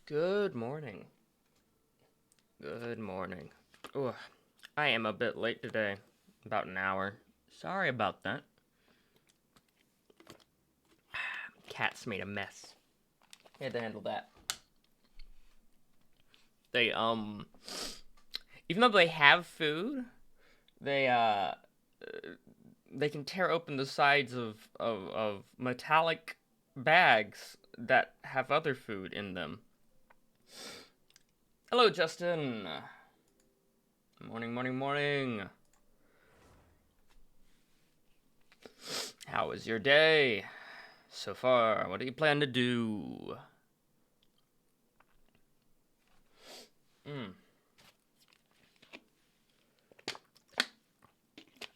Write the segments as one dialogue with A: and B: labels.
A: Good morning. Good morning. Ugh, I am a bit late today. About an hour. Sorry about that. Cats made a mess. Had to handle that. They, even though they have food, they, they can tear open the sides of metallic bags that have other food in them. Hello, Justin. Morning, morning, morning. How was your day so far? What do you plan to do?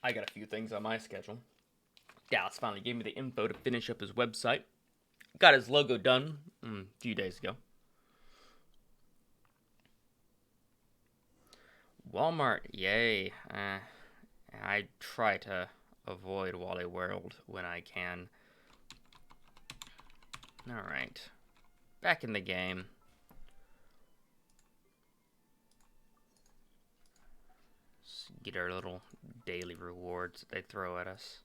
A: I got a few things on my schedule. Dallas finally gave me the info to finish up his website. Got his logo done a few days ago. Walmart, yay. I try to avoid Wally World when I can. Alright. Back in the game. Let's get our little daily rewards that they throw at us.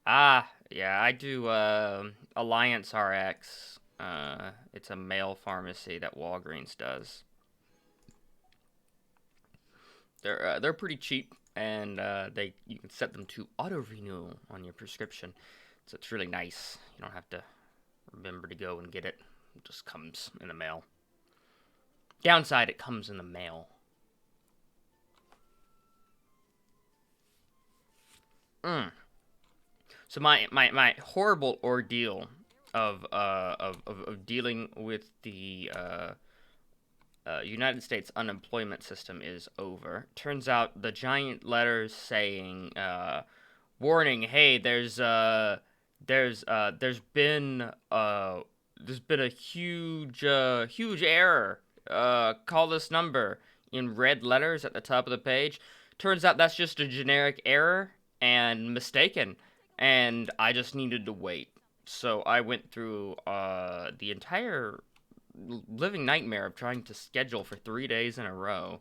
A: Yeah, I do Alliance RX. It's a mail pharmacy that Walgreens does. They're pretty cheap, and you can set them to auto renew on your prescription, so it's really nice. You don't have to remember to go and get it. It just comes in the mail. Downside, it comes in the mail. So my horrible ordeal of dealing with the United States unemployment system is over. Turns out the giant letters saying, "Warning! Hey, there's been a huge error. Call this number," in red letters at the top of the page. Turns out that's just a generic error and mistaken, and I just needed to wait. So I went through the entire living nightmare of trying to schedule for 3 days in a row.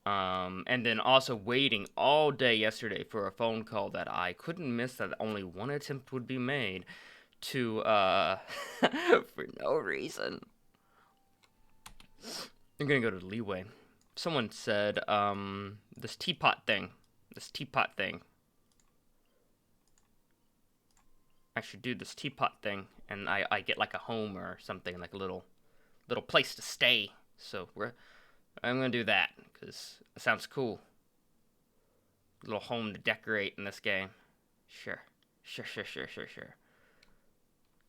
A: And then also waiting all day yesterday for a phone call that I couldn't miss, that only one attempt would be made to, for no reason. I'm gonna go to Leeway. Someone said, this teapot thing. I should do this teapot thing, and I get like a home or something, like a little place to stay. So I'm gonna do that because it sounds cool. A little home to decorate in this game. Sure.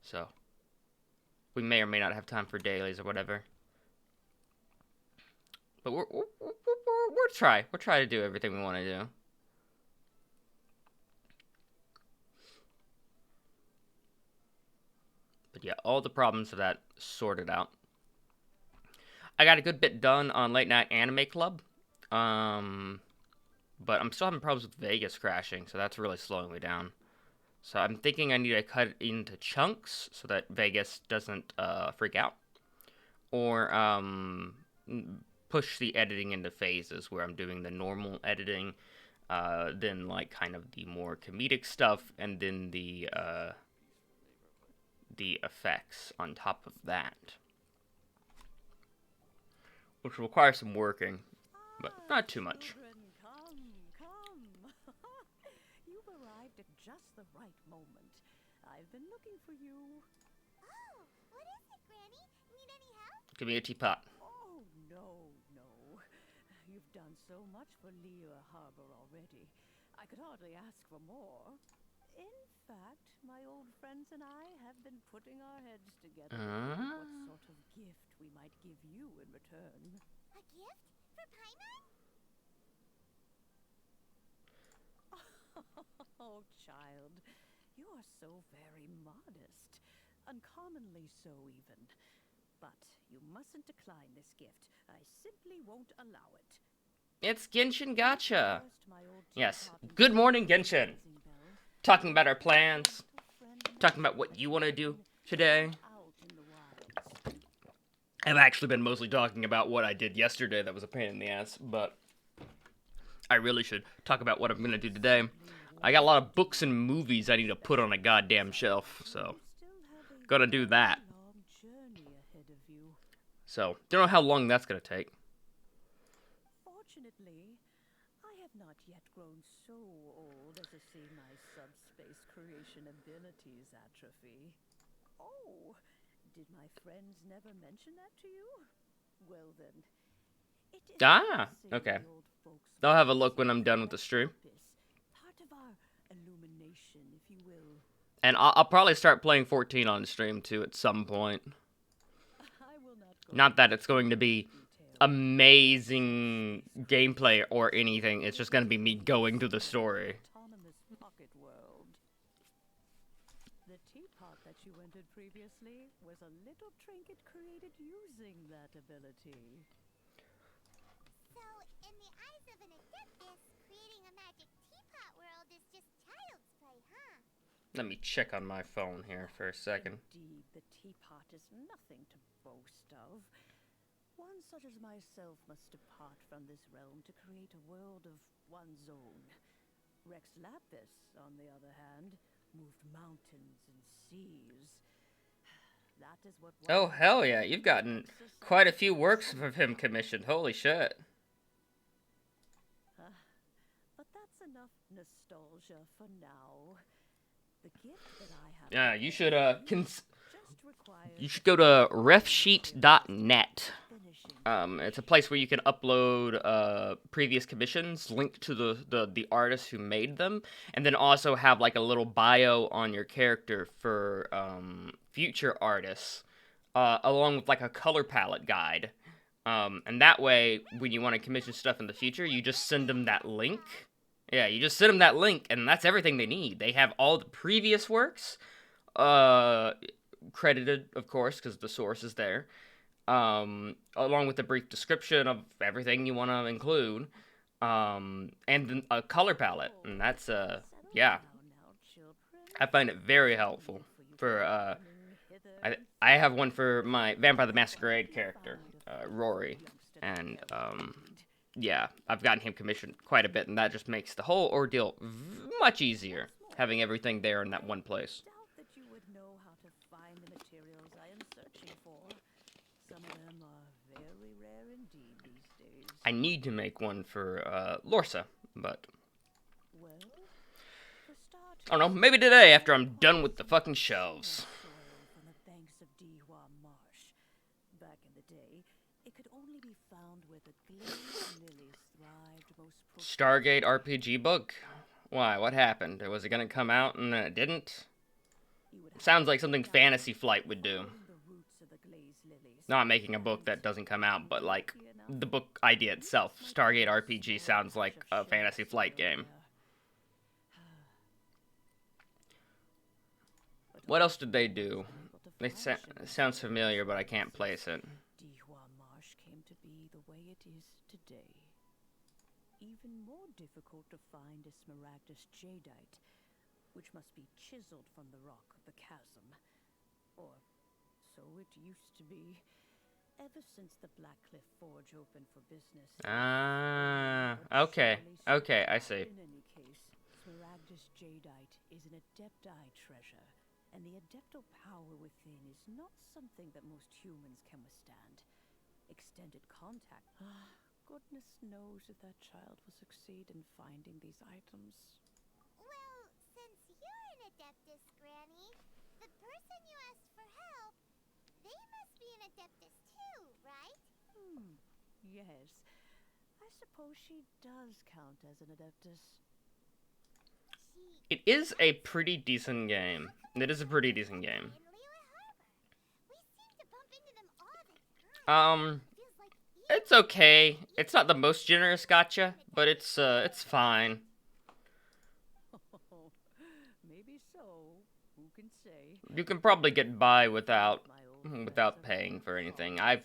A: So we may or may not have time for dailies or whatever, but we'll try. We'll try to do everything we want to do. But yeah, all the problems of that sorted out. I got a good bit done on Late Night Anime Club. But I'm still having problems with Vegas crashing, so that's really slowing me down. So I'm thinking I need to cut it into chunks so that Vegas doesn't freak out. Or push the editing into phases where I'm doing the normal editing, then like kind of the more comedic stuff, and then the effects on top of that, which will require some working, but not too much.
B: You've arrived at just the right moment. I've been looking for you.
C: Oh, what is it, Granny? Need any help?
A: Give me a teapot.
B: Oh, no. You've done so much for Lea Harbor already. I could hardly ask for more. In fact, my old friends and I have been putting our heads together what sort of gift we might give you in return.
C: A gift? For Paimon?
B: Oh, child, you are so very modest. Uncommonly so, even. But you mustn't decline this gift. I simply won't allow it.
A: It's Genshin Gotcha. Yes. Good morning, Genshin. Talking about our plans. Talking about what you want to do today. I've actually been mostly talking about what I did yesterday that was a pain in the ass, but I really should talk about what I'm gonna do today. I got a lot of books and movies I need to put on a goddamn shelf, so gonna do that.
B: Long journey ahead of you.
A: So don't know how long that's gonna take.
B: Fortunately, I have not yet grown so old as to see my subspace creation abilities atrophy. Oh, did my friends never mention that to you? Well then, it is
A: Ah,
B: a blessing
A: okay.
B: the old folks
A: I'll have a
B: once
A: look when I'm
B: gave
A: done with the
B: us
A: stream.
B: purpose, part of our illumination, if you will.
A: And I'll probably start playing 14 on stream too at some point.
B: I will not go
A: Not that
B: into
A: it's going to
B: too
A: be
B: much detail.
A: amazing gameplay or anything. It's just gonna be me going through the story.
B: Autonomous pocket world. The teapot that you entered previously was a little trinket created using that ability.
C: So, in the eyes of an adeptus, creating a magic teapot world is just child's play, huh?
A: Let me check on my phone here for a second.
B: Indeed, the teapot is nothing to boast of. One such as myself must depart from this realm to create a world of one's own. Rex Lapis, on the other hand, moved mountains and seas. That is what.
A: Oh hell yeah, you've gotten quite a few works of him commissioned. Holy shit.
B: But that's enough nostalgia for now. The gift that I have.
A: Yeah, you should
B: just requires
A: you should go to refsheet.net.
B: finishing.
A: It's a place where you can upload previous commissions linked to the artists who made them, and then also have like a little bio on your character for future artists, along with like a color palette guide. And that way, when you want to commission stuff in the future, you just send them that link. Yeah, you just send them that link, and that's everything they need. They have all the previous works, credited, of course, because the source is there. Along with a brief description of everything you want to include, and then a color palette, and that's yeah, I find it very helpful for I have one for my Vampire the Masquerade character, Rory, and yeah, I've gotten him commissioned quite a bit, and that just makes the whole ordeal much easier having everything there in that one place.
B: Doubt that you would know how to find the materials I am searching for. Some of them are very rare indeed these days.
A: I need to make one for Lorsa, but
B: Well, for starters,
A: I don't know, maybe today after I'm done with the fucking shelves.
B: soil from the banks of Dihua Marsh. Back in the day, it could only be found where the glazed lilies thrived most
A: Stargate RPG book? Why? What happened? Was it gonna come out and then it didn't? Sounds like something Fantasy Flight would do. Not making a book that doesn't come out, but like the book idea itself. Stargate RPG sounds like a Fantasy Flight game. What else did they do? It sounds familiar, but I can't place it.
B: Dihua Marsh came to be the way it is today. Even more difficult to find is Smaragdus Jadeite, which must be chiseled from the rock of the chasm. Or so it used to be. Ever since the Blackcliff Forge opened for business.
A: Ah, okay, I see.
B: In any case, Smaragdus Jadeite is an Adepti treasure, and the Adeptal power within is not something that most humans can withstand. Extended contact. Goodness knows if that child will succeed in finding these items.
C: Well, since you're an adeptus, Granny, the person you asked for help, they must be an adeptus too, right?
B: Yes. I suppose she does count as an adeptus.
C: She
A: It is a pretty decent game. It is a pretty decent game.
C: in Liyue Harbor. We seem to bump into them all the time. Feels like
A: It's okay. It's not the most generous gotcha, but it's fine.
B: Maybe so. Who can say?
A: You can probably get by without
B: My old friends
A: without
B: have
A: paying
B: gone
A: for anything.
B: far.
A: I've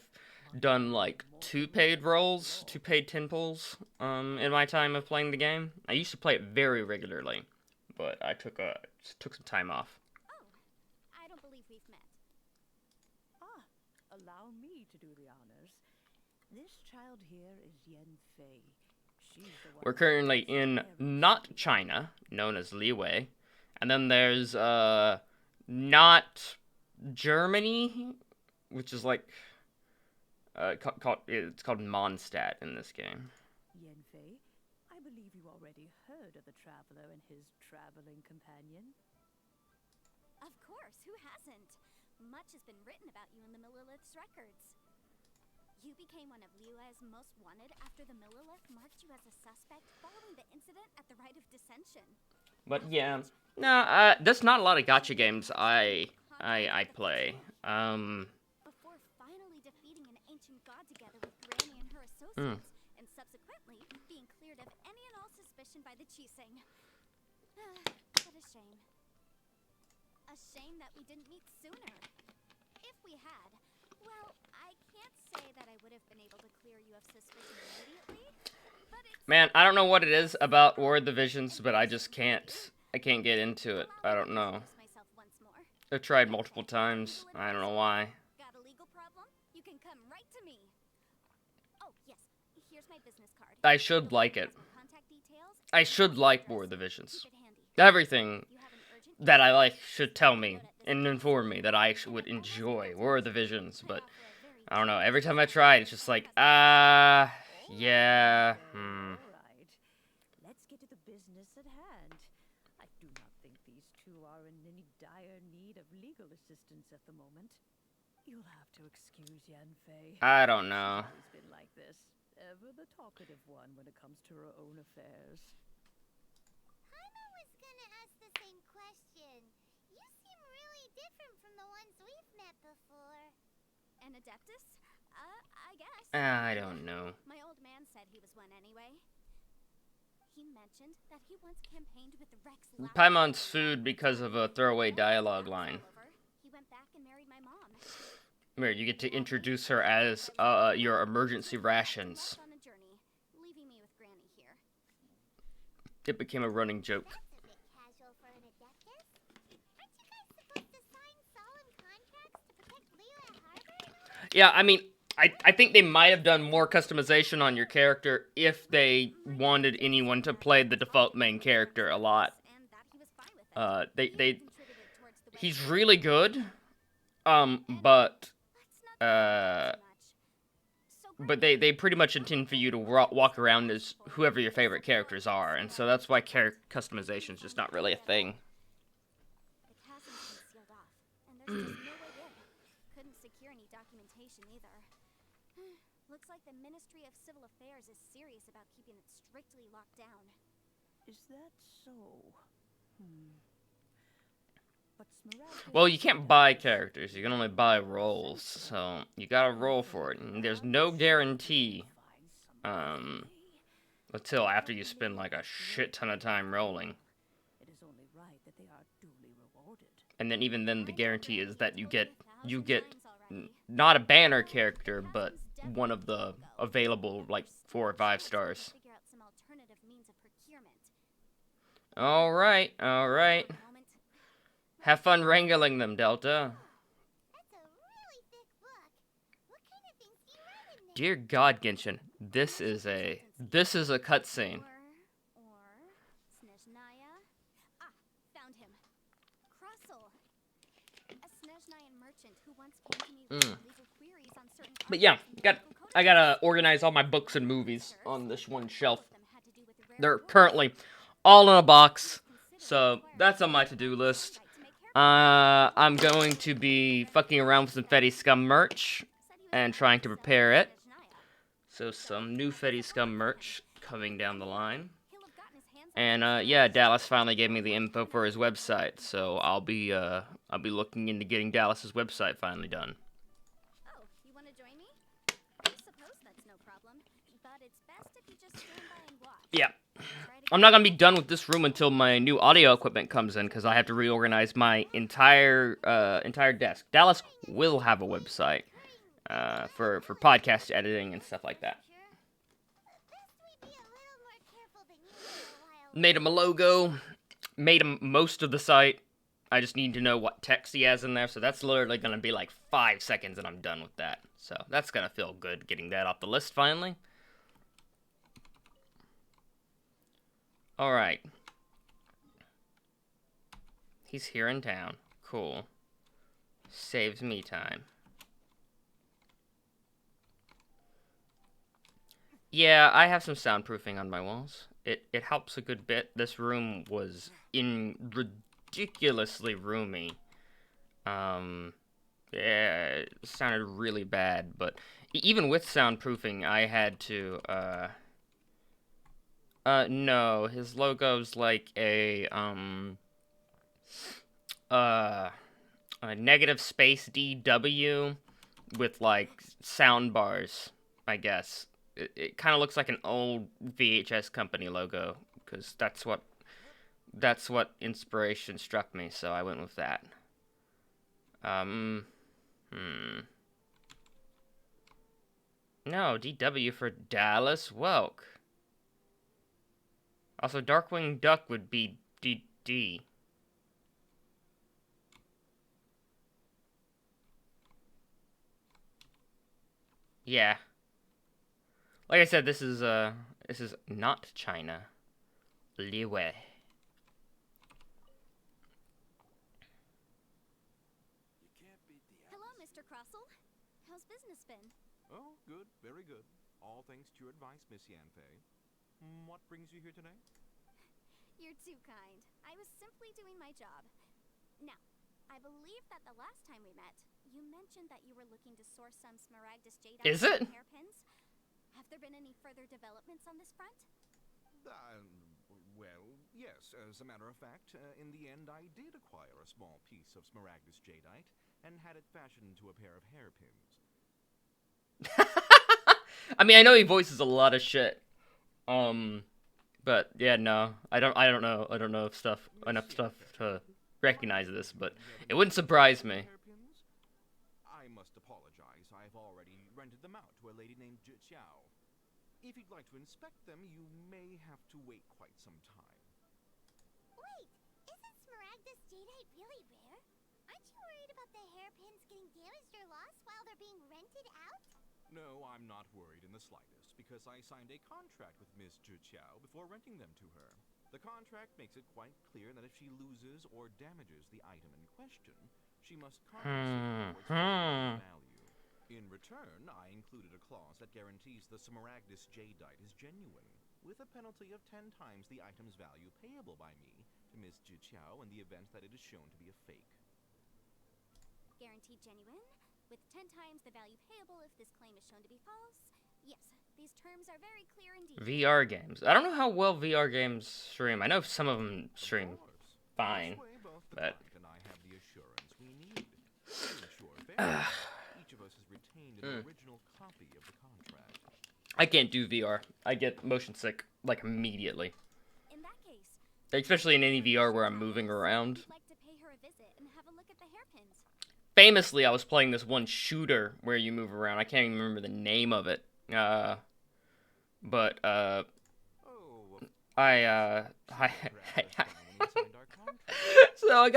A: done like 2 paid roles, 2 paid 10 pulls, in my time of playing the game. I used to play it very regularly, but I took some time off.
C: Oh, I don't believe we've met.
B: Allow me to do here is Yen Fei. She's the one
A: We're
B: who
A: currently
B: is
A: in
B: very
A: not
B: skilled.
A: China, known as Liwei. And then there's not Germany, which is like it's called Mondstadt in this game.
B: Yen Fei, I believe you already heard of the traveler and his traveling companion.
C: Of course, who hasn't? Much has been written about you in the Millilith's records. You became one of Liu's most wanted after the Millilith marked you as a suspect following the incident at the Rite of Dissension.
A: But yeah, no, there's not a lot of gacha games I play.
C: Before finally defeating an ancient god together with Granny and her
A: Mm.
C: associates, and subsequently being cleared of any and all suspicion by the Chiseng. What a shame. A shame that we didn't meet sooner. If we had, well, I can't say that I would have been able to clear you of suspicion immediately, but it's...
A: Man, I don't know what it is about War of the Visions, but I just can't. I can't get into it. I don't know.
C: Myself once more.
A: I've tried multiple times. I don't know why.
C: Got a legal problem? You can come right to me. Oh, yes. Here's my business card.
A: I should like it.
C: Contact details.
A: I should like War of the Visions.
C: Keep it handy.
A: Everything
C: You have an urgent
A: that I like should tell me and inform me that I would enjoy War of the Visions, but I don't know. Every time I try it, it's just like, yeah,
B: All right. Let's get to the business at hand. I do not think these two are in any dire need of legal assistance at the moment. You'll have to excuse Yan Fei.
A: I don't know.
B: She's always been like this. Ever the talkative one when it comes to her own affairs.
C: Paimon was gonna ask the same question. You seem really different from the ones we've met before. An Adeptus? I guess.
A: I don't know.
C: My old man said he was one anyway. He mentioned that he once campaigned with Rex Lapis.
A: Paimon's food because of a throwaway dialogue line.
C: He went back and married my mom.
A: Where you get to introduce her as your emergency rations.
C: On a journey, leaving me with Granny here.
A: It became a running joke.
C: That's a bit casual for an Adeptus. Aren't you guys supposed to sign solemn contracts to protect Leo at Harbor and all?
A: Yeah, I mean, I think they might have done more customization on your character if they wanted anyone to play the default main character a lot.
C: And that he was fine with it.
A: They
C: Contributed towards the
A: he's
C: website.
A: really good, but they pretty much intend for you to walk around as whoever your favorite characters are, and so that's why character customization is just not really a thing.
C: The chasm's been sealed off, and there's just no way in. Couldn't secure any documentation either. Looks like the Ministry of Civil Affairs is serious about keeping it strictly locked down.
B: Is that so? But Smaragd
A: Well, you can't buy characters, you can only buy roles, so you gotta roll for it, and there's no guarantee, until after you spend like a shit ton of time rolling.
B: It is only right that they are duly rewarded.
A: And then even then the guarantee is that you get not a banner character, but one of the available like 4 or 5 stars.
C: Figure out some alternative means of procurement.
A: Alright. Have fun wrangling them, Delta.
C: That's a really thick book. What kind of things do you write in there?
A: Dear God, Genshin, this is a cutscene.
C: Or Snezhnaya. Ah, found him. Crossel. A Snezhnayan merchant who once came to me with legal queries on certain
A: But yeah,
C: articles of
A: I gotta organize all my books and movies on this one shelf. They're currently all in a box, so that's on my to-do list. I'm going to be fucking around with some Fetty Scum merch and trying to prepare it. So some new Fetty Scum merch coming down the line. And yeah, Dallas finally gave me the info for his website, so I'll be looking into getting Dallas's website finally done.
C: Oh, you want to join me? I suppose that's no problem, but it's best if you just stand by and watch.
A: Yeah. I'm not gonna be done with this room until my new audio equipment comes in, because I have to reorganize my entire desk. Dallas will have a website for podcast editing and stuff like that. Made him a logo, made him most of the site. I just need to know what text he has in there, so that's literally gonna be like 5 seconds and I'm done with that. So that's gonna feel good getting that off the list finally. Alright. He's here in town. Cool. Saves me time. Yeah, I have some soundproofing on my walls. It helps a good bit. This room was ridiculously roomy. Yeah, it sounded really bad, but even with soundproofing, I had to, no, his logo's like uh, a negative space DW with, like, sound bars, I guess. It kind of looks like an old VHS company logo, because that's what inspiration struck me, so I went with that. No, DW for Dallas Welk. Also, Darkwing Duck would be DD. Yeah. Like I said, this is not China. Liwei.
C: Hello, Mr. Crossell. How's business been?
D: Oh, good, very good. All thanks to your advice, Miss Yanfei. What brings you here today?
C: You're too kind. I was simply doing my job. Now, I believe that the last time we met, you mentioned that you were looking to source some Smaragdus jadeite
A: Is it?
C: hairpins. Have there been any further developments on this front?
D: Well, yes. As a matter of fact, in the end, I did acquire a small piece of Smaragdus jadeite and had it fashioned into a pair of hairpins.
A: I mean, I know he voices a lot of shit. But yeah, no, I don't know if enough stuff to recognize this, but it wouldn't surprise me.
D: Hairpins? I must apologize. I've already rented them out to a lady named Zhi Qiao. If you'd like to inspect them, you may have to wait quite some time.
C: Wait, isn't Smaragdus jadeite really rare? Aren't you worried about the hairpins getting damaged or lost while they're being rented out?
D: No, I'm not worried in the slightest, because I signed a contract with Miss Zhi Qiao before renting them to her. The contract makes it quite clear that if she loses or damages the item in question, she must compensate for its value. In return, I included a clause that guarantees the Smaragdus jadeite is genuine, with a penalty of 10 times the item's value payable by me to Miss Zhi Qiao in the event that it is shown to be a fake.
C: Guaranteed genuine, with 10 times the value payable if this claim is shown to be false. Yes, these terms are very clear indeed.
A: VR games. I don't know how well VR games stream. I know some of them stream fine,
D: This way, both the
A: but
D: client and I have the assurance we need. To ensure fairness, each of us has retained an original copy of the contract.
A: I can't do VR. I get motion sick like immediately,
C: In that case,
A: especially in any VR where I'm moving around.
C: I'd like to pay her a visit and have a look at the hairpins.
A: Famously, I was playing this one shooter where you move around. I can't even remember the name of it. But
D: Oh,
A: I
D: perhaps that's fine when we signed our contract.
A: so I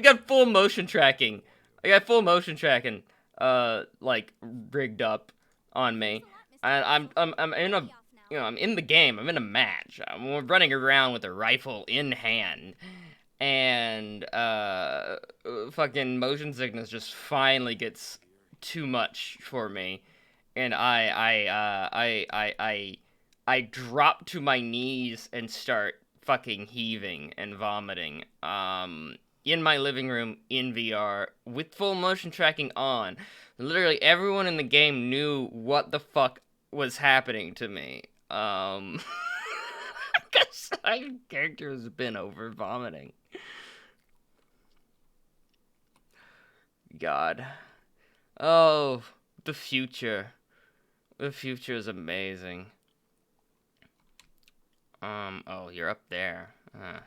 A: got full motion tracking. Like rigged up on me, and I'm in a I'm in the game. I'm in a match. I'm running around with a rifle in hand, and fucking motion sickness just finally gets too much for me, and I drop to my knees and start fucking heaving and vomiting. In my living room in VR with full motion tracking on. Literally everyone in the game knew what the fuck was happening to me. Because my character has been over vomiting. God. Oh, the future. The future is amazing. Oh, you're up there. I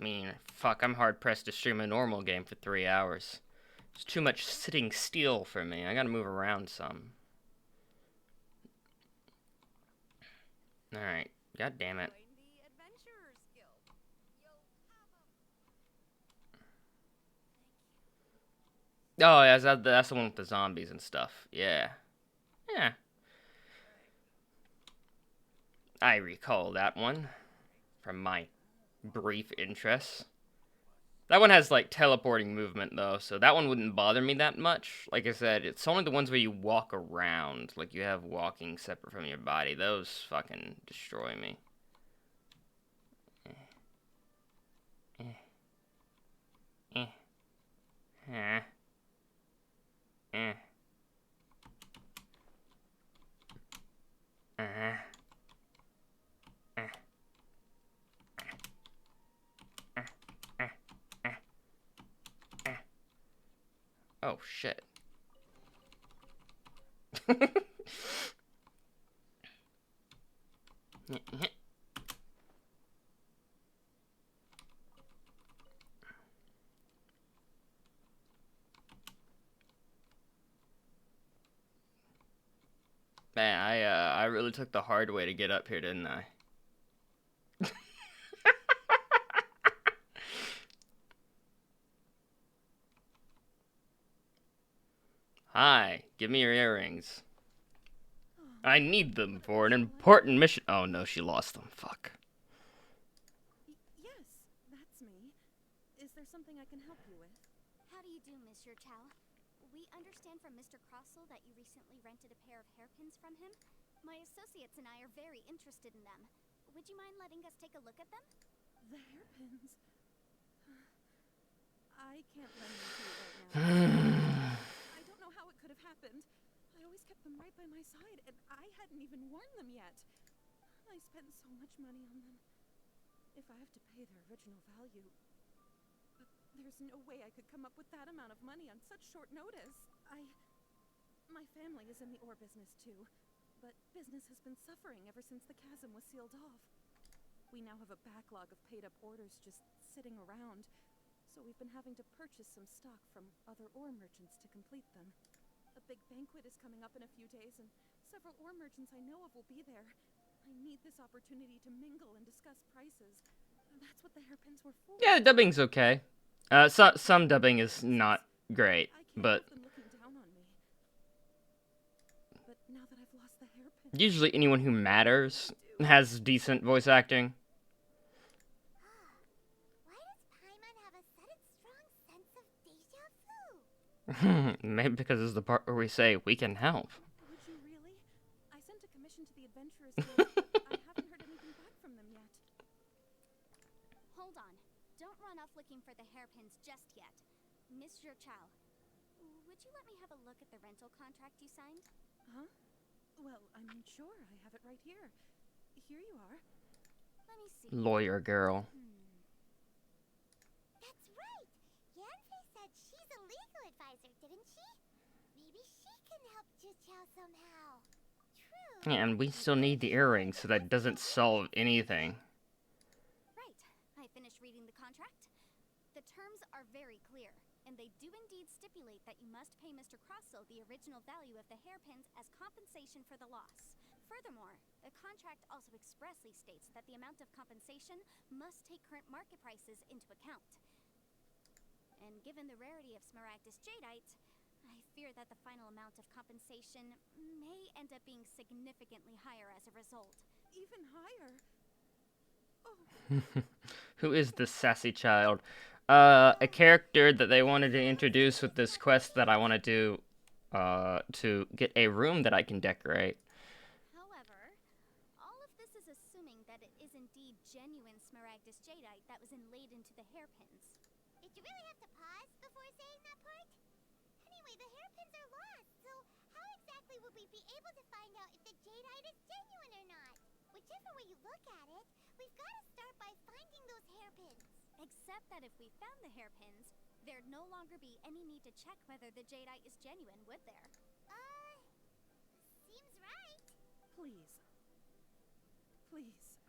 A: mean, fuck, I'm hard pressed to stream a normal game for 3 hours. It's too much sitting still for me. I gotta move around some. Alright, god damn it. Oh, yeah, that's the one with the zombies and stuff. Yeah. Yeah. I recall that one from my brief interest. That one has like teleporting movement though, so that one wouldn't bother me that much. Like I said, it's only the ones where you walk around, like you have walking separate from your body. Those fucking destroy me. Eh, eh, eh, eh, eh, eh, eh, eh. Oh shit. Man, I really took the hard way to get up here, didn't I? Hi, give me your earrings. I need them for an important mission. Oh no, she lost them. Fuck.
B: Yes, that's me. Is there something I can help you with?
C: How do you do, Monsieur Chow? We understand from Mr. Crossell that you recently rented a pair of hairpins from him. My associates and I are very interested in them. Would you mind letting us take a look at them?
B: The hairpins. I can't lend them to you right now. I don't know how it could have happened. I always kept them right by my side, and I hadn't even worn them yet. I spent so much money on them. If I have to pay their original value... But there's no way I could come up with that amount of money on such short notice. My family is in the ore business too, but business has been suffering ever since the chasm was sealed off. We now have a backlog of paid-up orders just sitting around, so we've been having to purchase some stock from other ore merchants to complete them. A big banquet is coming up in a few days, and several ore merchants I know of will be there. I need this opportunity to mingle and discuss prices. That's what the hairpins were for.
A: Yeah, dubbing's okay. Some dubbing is not great,
B: I can't
A: but
B: have them looking down on me. But now that I've lost the hairpins,
A: usually anyone who matters has decent voice acting.
C: Why does Paimon have a sudden strong sense of deja vu?
A: Maybe because it's the part where we say we can help.
B: would you really? I sent a commission to the Adventurers Guild, but I haven't heard anything back from them yet.
C: Hold on. Don't run off looking for the hairpins just yet. Monsieur Chow, would you let me have a look at the rental contract you signed?
B: Huh? Well, I'm sure. I have it right here. Here you are.
C: Let me see.
A: Lawyer girl.
C: That's right! Yanfei said she's a legal advisor, didn't she? Maybe she can help Juchao somehow. True.
A: Yeah, and we still need the earrings, so that doesn't solve anything.
C: Right. I finished reading the contract. The terms are very clear, and they do indeed stipulate that you must pay Mr. Crossell the original value of the hairpins as compensation for the loss. Furthermore, the contract also expressly states that the amount of compensation must take current market prices into account. And given the rarity of Smaragdus Jadeite, I fear that the final amount of compensation may end up being significantly higher as a result.
B: Even higher.
A: Who is this sassy child? A character that they wanted to introduce with this quest that I want to do, to get a room that I can decorate.
C: However, all of this is assuming that it is indeed genuine Smaragdus Jadeite that was inlaid into the hairpins. Did you really have to pause before saying that part? Anyway, the hairpins are lost, so how exactly would we be able to find out if the Jadeite is genuine or not? Whichever way you look at it, we've got to start by finding those hairpins. Except that if we found the hairpins, there'd no longer be any need to check whether the Jadeite is genuine, would there? Seems right.
B: Please. Please,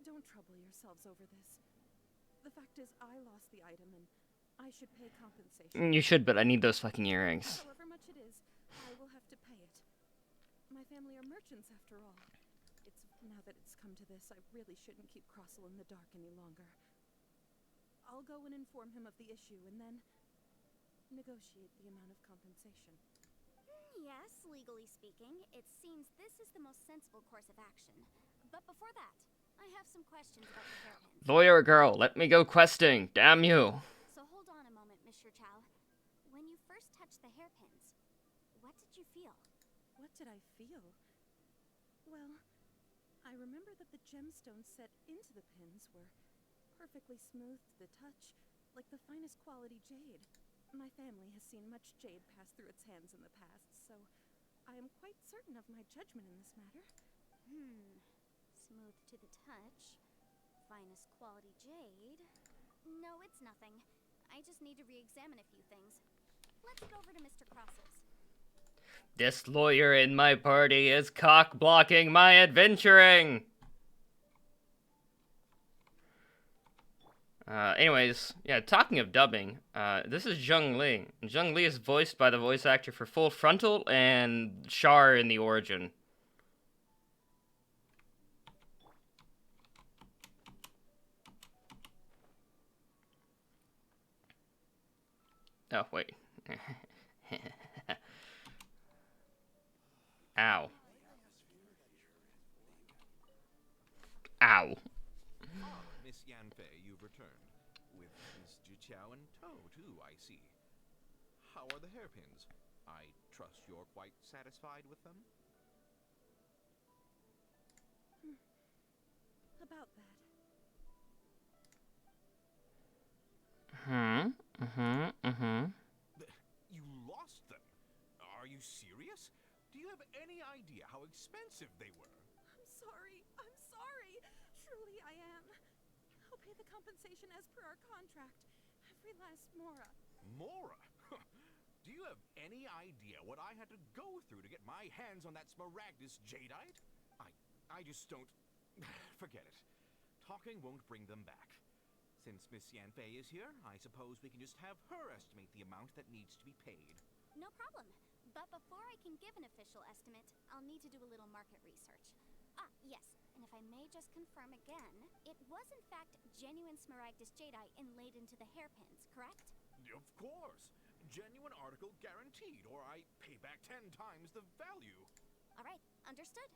B: don't trouble yourselves over this. The fact is, I lost the item, and I should pay compensation.
A: You should, but I need those fucking earrings.
B: However much it is, I will have to pay it. My family are merchants, after all. Now that it's come to this, I really shouldn't keep Crossell in the dark any longer. I'll go and inform him of the issue, and then negotiate the amount of compensation.
C: Yes, legally speaking, it seems this is the most sensible course of action. But before that, I have some questions about the hairpins.
A: Lawyer girl, let me go questing. Damn you.
C: So hold on a moment, Mr. Chow. When you first touched the hairpins, what did you feel?
B: What did I feel? Well, I remember that the gemstones set into the pins were perfectly smooth to the touch, like the finest quality jade. My family has seen much jade pass through its hands in the past, so I am quite certain of my judgment in this matter.
C: Smooth to the touch. Finest quality jade. No, it's nothing. I just need to re-examine a few things. Let's go over to Mr. Cross's.
A: This lawyer in my party is cock-blocking my adventuring! Anyways, yeah, talking of dubbing, this is Zheng Li. Zheng Li is voiced by the voice actor for Full Frontal and Char in The Origin. Oh, wait. Ow. Ow.
D: Miss Yanfei, you've returned. With Miss Jiqiao in tow, too, I see. How are the hairpins? I trust you're quite satisfied with them?
B: About that.
D: You lost them? Are you serious? Do you have any idea how expensive they were?
B: I'm sorry. Truly I am. I'll pay the compensation as per our contract. Every last mora.
D: Mora? Do you have any idea what I had to go through to get my hands on that Smaragdus jadeite? I just don't... Forget it. Talking won't bring them back. Since Miss Yanfei is here, I suppose we can just have her estimate the amount that needs to be paid.
C: No problem. But before I can give an official estimate, I'll need to do a little market research. Yes, and if I may just confirm again, it was in fact genuine Smaragdus jadeite inlaid into the hairpins, correct?
D: Of course. Genuine article guaranteed, or I pay back 10 times the value.
C: All right, understood.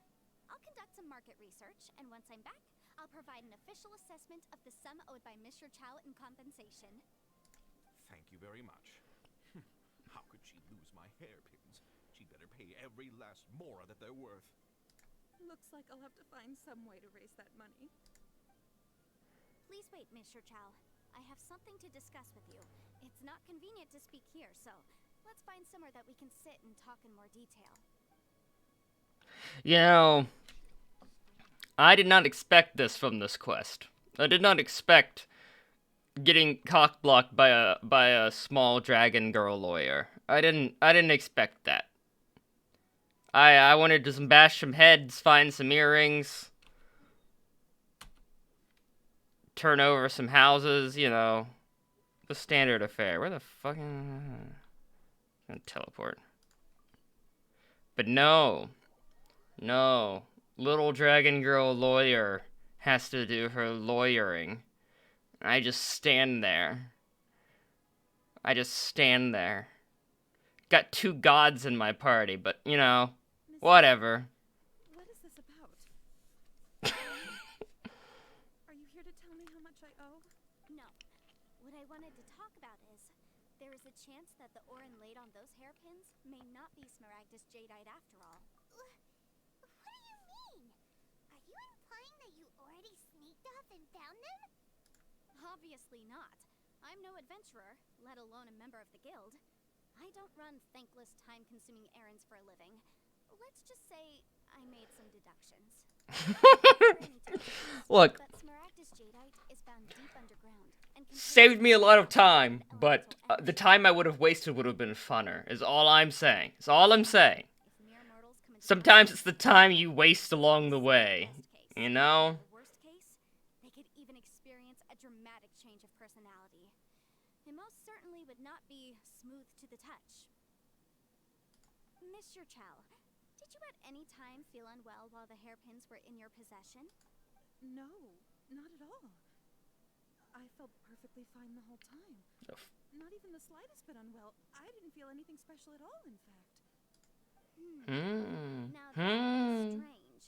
C: I'll conduct some market research, and once I'm back, I'll provide an official assessment of the sum owed by Mr. Chow in compensation.
D: Thank you very much. How could she lose my hairpins? She'd better pay every last mora that they're worth.
B: Looks like I'll have to find some way to raise that money.
C: Please wait, Mr. Chow. I have something to discuss with you. It's not convenient to speak here, so let's find somewhere that we can sit and talk in more detail.
A: You know, I did not expect this from this quest. I did not expect getting cock-blocked by a small dragon girl lawyer. I didn't expect that. I wanted to bash some heads, find some earrings, turn over some houses, you know, the standard affair. Where the fucking... I'm gonna teleport. But no. Little dragon girl lawyer has to do her lawyering. I just stand there. Got two gods in my party, but, you know, whatever.
B: What is this about? Are you here to tell me how much I owe?
C: No. What I wanted to talk about is, there is a chance that the ore inlaid on those hairpins may not be Smaragdus jadeite after all.
E: What do you mean? Are you implying that you already sneaked off and found them?
C: Obviously not. I'm no adventurer, let alone a member of the guild. I don't run thankless, time-consuming errands for a living. Let's just say I made some deductions.
A: Look,
C: But Smaragdus jadeite is found deep underground and
A: saved me a lot of time, but the time I would have wasted would have been funner, is all I'm saying.
C: If mere mortals come into
A: Sometimes it's the time you waste along the way, you know?
C: In the worst case, they could even experience a dramatic change of personality. It most certainly would not be smooth to the touch. Mr. Chow, did you at any time feel unwell while the hairpins were in your possession?
B: No, not at all. I felt perfectly fine the whole time. Not even the slightest bit unwell. I didn't feel anything special at all, in fact.
C: Now that is strange.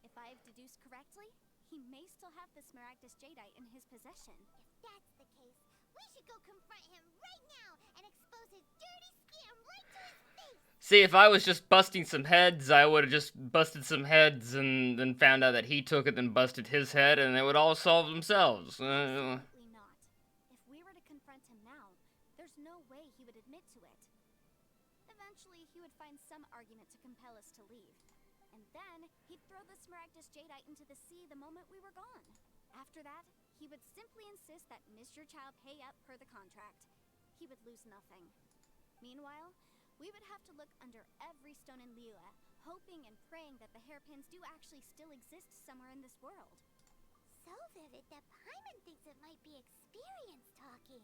C: If I've deduced correctly, he may still have the Smaragdus Jadeite in his possession.
E: If that's the case, we should go confront him right now and expose his dirty scam right to his face.
A: See, if I was just busting some heads, I would have just busted some heads and then found out that he took it, then busted his head, and they would all solve themselves.
C: Absolutely not. If we were to confront him now, there's no way he would admit to it. Eventually, he would find some argument to compel us to leave. And then, he'd throw the Smaragdus Jadeite into the sea the moment we were gone. After that, he would simply insist that Mr. Chow pay up per the contract. He would lose nothing. Meanwhile, we would have to look under every stone in Liyue, hoping and praying that the hairpins do actually still exist somewhere in this world.
E: So vivid that Paimon thinks it might be experience talking.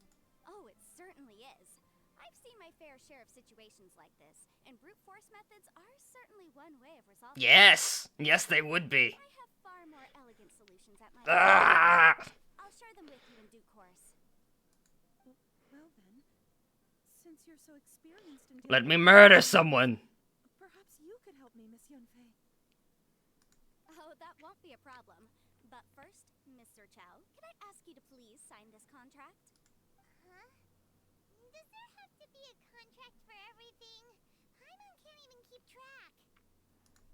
C: Oh, it certainly is. I've seen my fair share of situations like this, and brute force methods are certainly one way of resolving
A: Yes! Yes, they would be.
C: I have far more elegant solutions at my
A: Ah!
C: I'll share them with you in due course.
B: Well then, since you're so experienced in
A: Let me
B: dealing
A: murder someone.
B: perhaps you could help me, Miss Yunfei.
C: Oh, that won't be a problem. But first, Mr. Chow, can I ask you to please sign this contract?
E: Huh? Does there have to be a contract for everything? Paimon can't even keep track.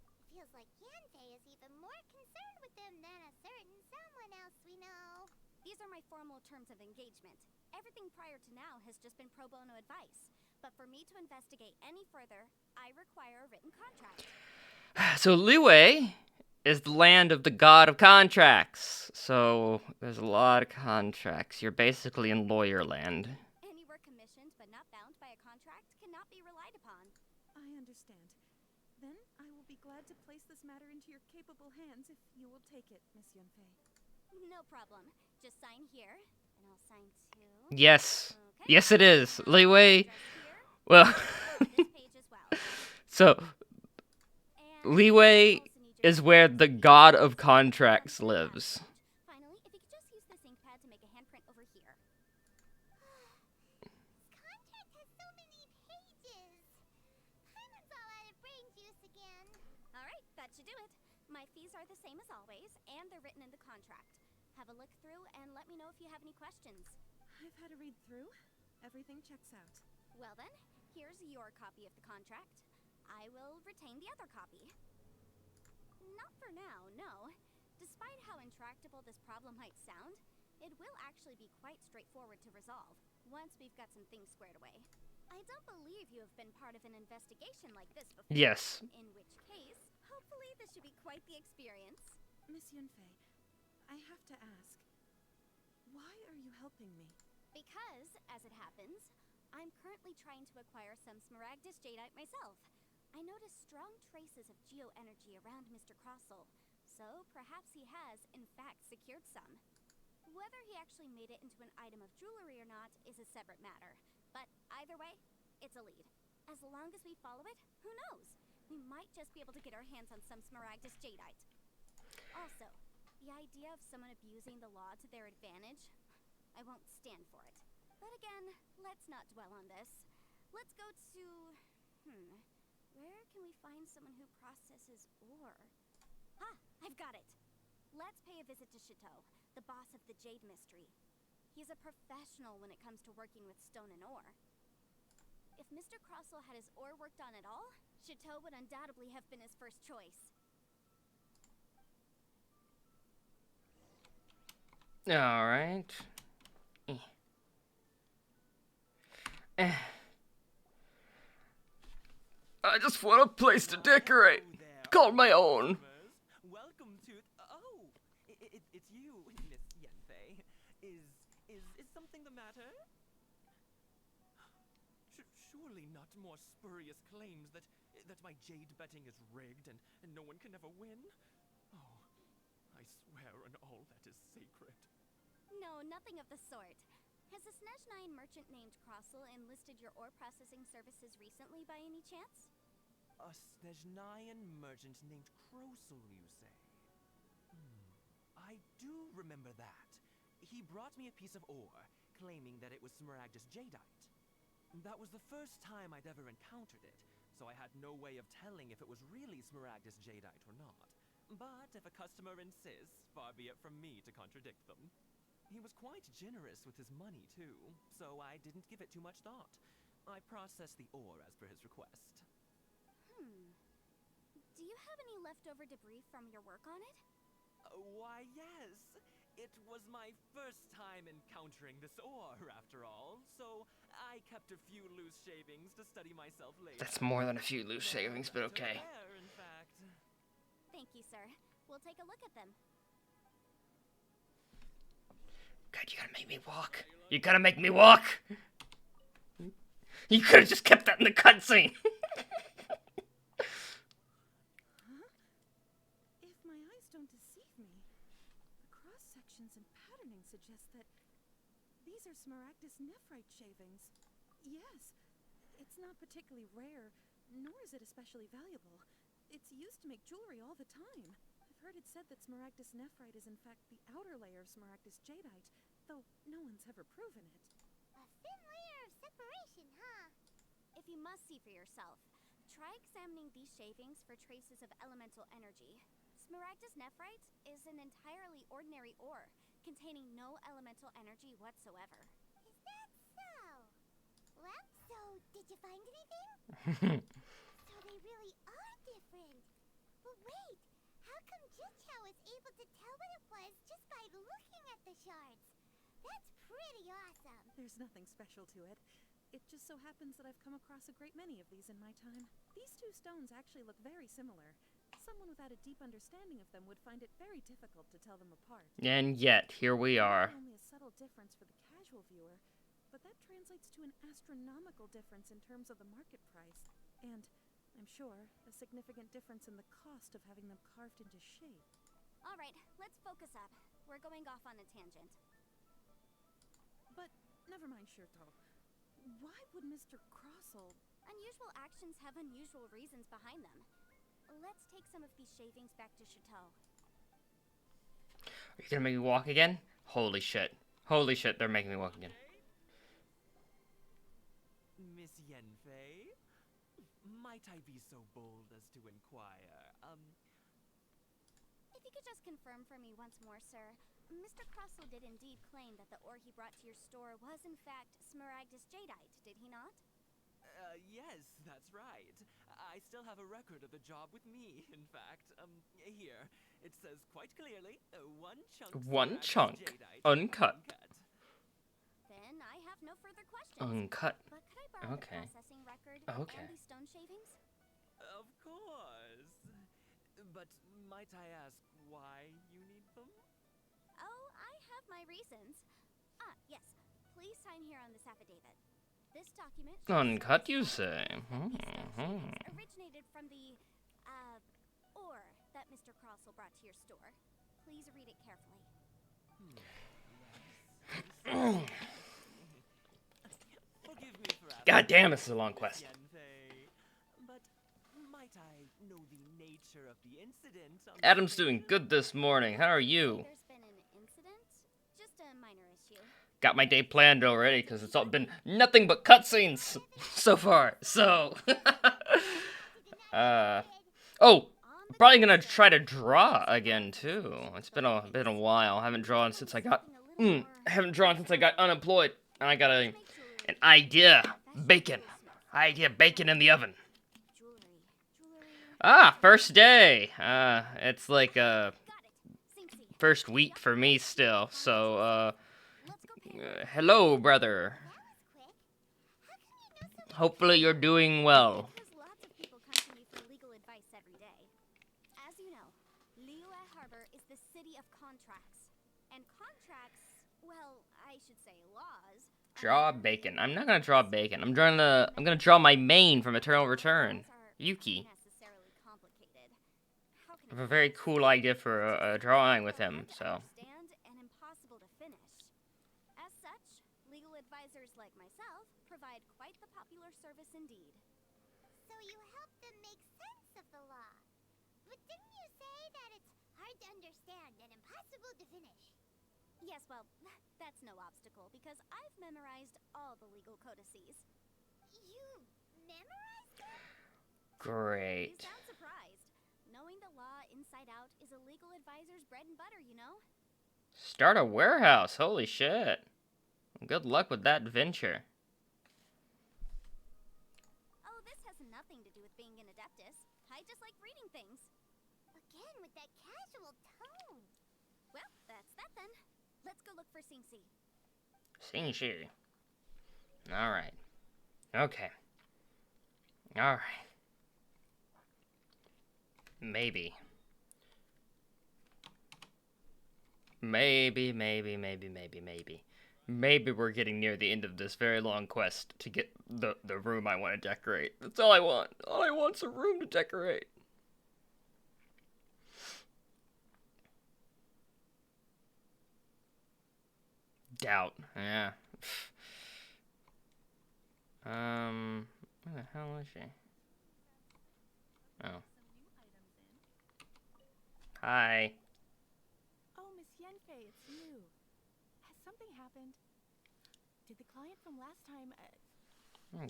E: It feels like Yanfei is even more concerned with them than a certain someone else we know.
C: These are my formal terms of engagement. Everything prior to now has just been pro bono advice. But for me to investigate any further, I require a written contract.
A: So Liyue is the land of the god of contracts. So there's a lot of contracts. You're basically in lawyer land.
C: Any work commissioned but not bound by a contract cannot be relied upon.
B: I understand. Then I will be glad to place this matter into your capable hands if you will take it, Miss Yunfei.
C: No problem. Just sign here, and I'll sign too.
A: Yes.
C: Okay.
A: Yes, it is.
C: Now,
A: Liyue.
C: address here,
A: Well,
C: and this page as well.
A: so
C: And
A: Liyue
C: I also need your
A: is where the god of contracts lives.
C: Finally, if you could just use this ink pad to make a handprint over here.
E: This contract has so many pages. Paimon's all out of brain juice again.
C: All right, that should do it. My fees are the same as always, and they're written in the contract. Have a look through and let me know if you have any questions.
B: I've had a read through. Everything checks out.
C: Well then, here's your copy of the contract. I will retain the other copy. Not for now, no. Despite how intractable this problem might sound, it will actually be quite straightforward to resolve, once we've got some things squared away. I don't believe you have been part of an investigation like this before.
A: Yes.
C: In which case, hopefully this should be quite the experience.
B: Miss Yunfei, I have to ask, why are you helping me?
C: Because, as it happens, I'm currently trying to acquire some Smaragdus Jadeite myself. I noticed strong traces of geo-energy around Mr. Crossel, so perhaps he has, in fact, secured some. Whether he actually made it into an item of jewelry or not is a separate matter, but either way, it's a lead. As long as we follow it, who knows? We might just be able to get our hands on some Smaragdus Jadeite. Also, the idea of someone abusing the law to their advantage, I won't stand for it. But again, let's not dwell on this. Let's go to... where can we find someone who processes ore? Ah, I've got it! Let's pay a visit to Chateau, the boss of the Jade Mystery. He's a professional when it comes to working with stone and ore. If Mr. Crossel had his ore worked on at all, Chateau would undoubtedly have been his first choice.
A: Alright. I just want a place to decorate. Call my own.
F: Welcome to. Oh, it's you, Miss Yanfei. Is something the matter? Surely not more spurious claims that my jade betting is rigged and no one can ever win. Oh, I swear on all that is sacred.
C: No, nothing of the sort. Has a Snezhnine merchant named Crossel enlisted your ore processing services recently by any chance?
F: A Snezhnayan merchant named Krosel, you say? I do remember that. He brought me a piece of ore, claiming that it was Smaragdus jadeite. That was the first time I'd ever encountered it, so I had no way of telling if it was really Smaragdus jadeite or not. But if a customer insists, far be it from me to contradict them. He was quite generous with his money, too, so I didn't give it too much thought. I processed the ore as per his request.
C: Do you have any leftover debris from your work on it?
F: Why, yes. It was my first time encountering this ore, after all, so I kept a few loose shavings to study myself later.
A: That's more than a few loose shavings, but okay.
F: There, in fact.
C: Thank you, sir. We'll take a look at them.
A: God, you gotta make me walk. You gotta make me walk. You could have just kept that in the cutscene.
B: If my eyes don't deceive me, the cross-sections and patterning suggest that these are Smaragdus nephrite shavings. Yes, it's not particularly rare, nor is it especially valuable. It's used to make jewelry all the time. I've heard it said that Smaragdus nephrite is in fact the outer layer of Smaragdus jadeite, though no one's ever proven it.
E: A thin layer of separation, huh?
C: If you must see for yourself, try examining these shavings for traces of elemental energy. Smaragdus nephrite is an entirely ordinary ore, containing no elemental energy whatsoever.
E: Is that so? Well, so did you find anything? So they really are different. But wait, how come Jichao was able to tell what it was just by looking at the shards? That's pretty awesome.
B: There's nothing special to it. It just so happens that I've come across a great many of these in my time. These two stones actually look very similar. Someone without a deep understanding of them would find it very difficult to tell them apart.
A: And yet, here we are.
B: Only a subtle difference for the casual viewer, but that translates to an astronomical difference in terms of the market price. And, I'm sure, a significant difference in the cost of having them carved into shape.
C: All right, let's focus up. We're going off on a tangent.
B: But, never mind, Shirto. Why would Mr. Crossell...
C: Unusual actions have unusual reasons behind them. Let's take some of these shavings back to Chateau.
A: Are you gonna make me walk again? Holy shit. Holy shit, they're making me walk again.
F: Miss Yenfei? Might I be so bold as to inquire,
C: If you could just confirm for me once more, sir. Mr. Crossell did indeed claim that the ore he brought to your store was in fact Smaragdus jadeite, did he not?
F: Yes, that's right. I still have a record of the job with me, in fact. Here. It says quite clearly, one chunk
A: One
F: Smaragdus
A: chunk.
F: jadeite,
A: Uncut.
C: Then I have no further questions.
A: Uncut.
C: But could I borrow
A: Okay.
C: the processing record
A: Okay.
C: and these stone shavings?
F: Of course. But might I ask why you need them?
C: Oh, I have my reasons. Ah, yes. Please sign here on this affidavit. This document shows
A: Uncut, you
C: that
A: say?
C: these stone shavings originated from the, ore that Mr. Crossell brought to your store. Please read it carefully.
F: Forgive me for asking.
A: God damn, this is a long quest.
F: Yenfei, but might I know the nature of the incident? On the
A: Adam's doing
F: occasion?
A: good this morning. How are you?
C: There's been an incident? Just a minor issue.
A: Got my day planned already because it's all been nothing but cutscenes so far. So, oh,
C: On
A: I'm
C: the
A: probably gonna try to draw again too. It's been a while. I haven't drawn since I got unemployed, and I got an idea. Bacon in the oven. Ah, first day. It's like
C: Got it. Sing.
A: first week for me still. So
C: Let's go pair.
A: hello, brother.
E: That was quick. How come you know so much?
A: Hopefully you're doing well.
C: Because lots of people come to me for legal advice every day. As you know, Liyue Harbor is the city of contracts. And contracts, well, I should say laws.
A: Draw bacon. I'm not gonna draw bacon. I'm gonna draw my main from Eternal Return, Yuki.
C: Necessarily complicated. How can
A: I have a very cool idea for a drawing with him. So
C: understand and impossible to finish. As such, legal advisors like myself provide quite the popular service indeed.
E: So you help them make sense of the law. But didn't you say that it's hard to understand and impossible to finish?
C: Yes, well, that's no obstacle because I've memorized all the legal codices.
E: You memorized them?
C: You
A: Great.
C: sound surprised. Knowing the law inside out is a legal advisor's bread and butter, you know?
A: Start a warehouse. Holy shit. Good luck with that venture.
C: Oh, this has nothing to do with being an adeptus. I just like reading things.
E: Again with that casual tone.
C: Well, that's that then. Let's go look for Singsi.
A: Sing she. Alright. Okay. Alright. Maybe. Maybe we're getting near the end of this very long quest to get the room I want to decorate. That's all I want. All I want's a room to decorate. Doubt. Yeah. Where the hell is she? Oh. Hi.
B: Oh, Miss Yenfei, it's you. Has something happened? Did the client from last time...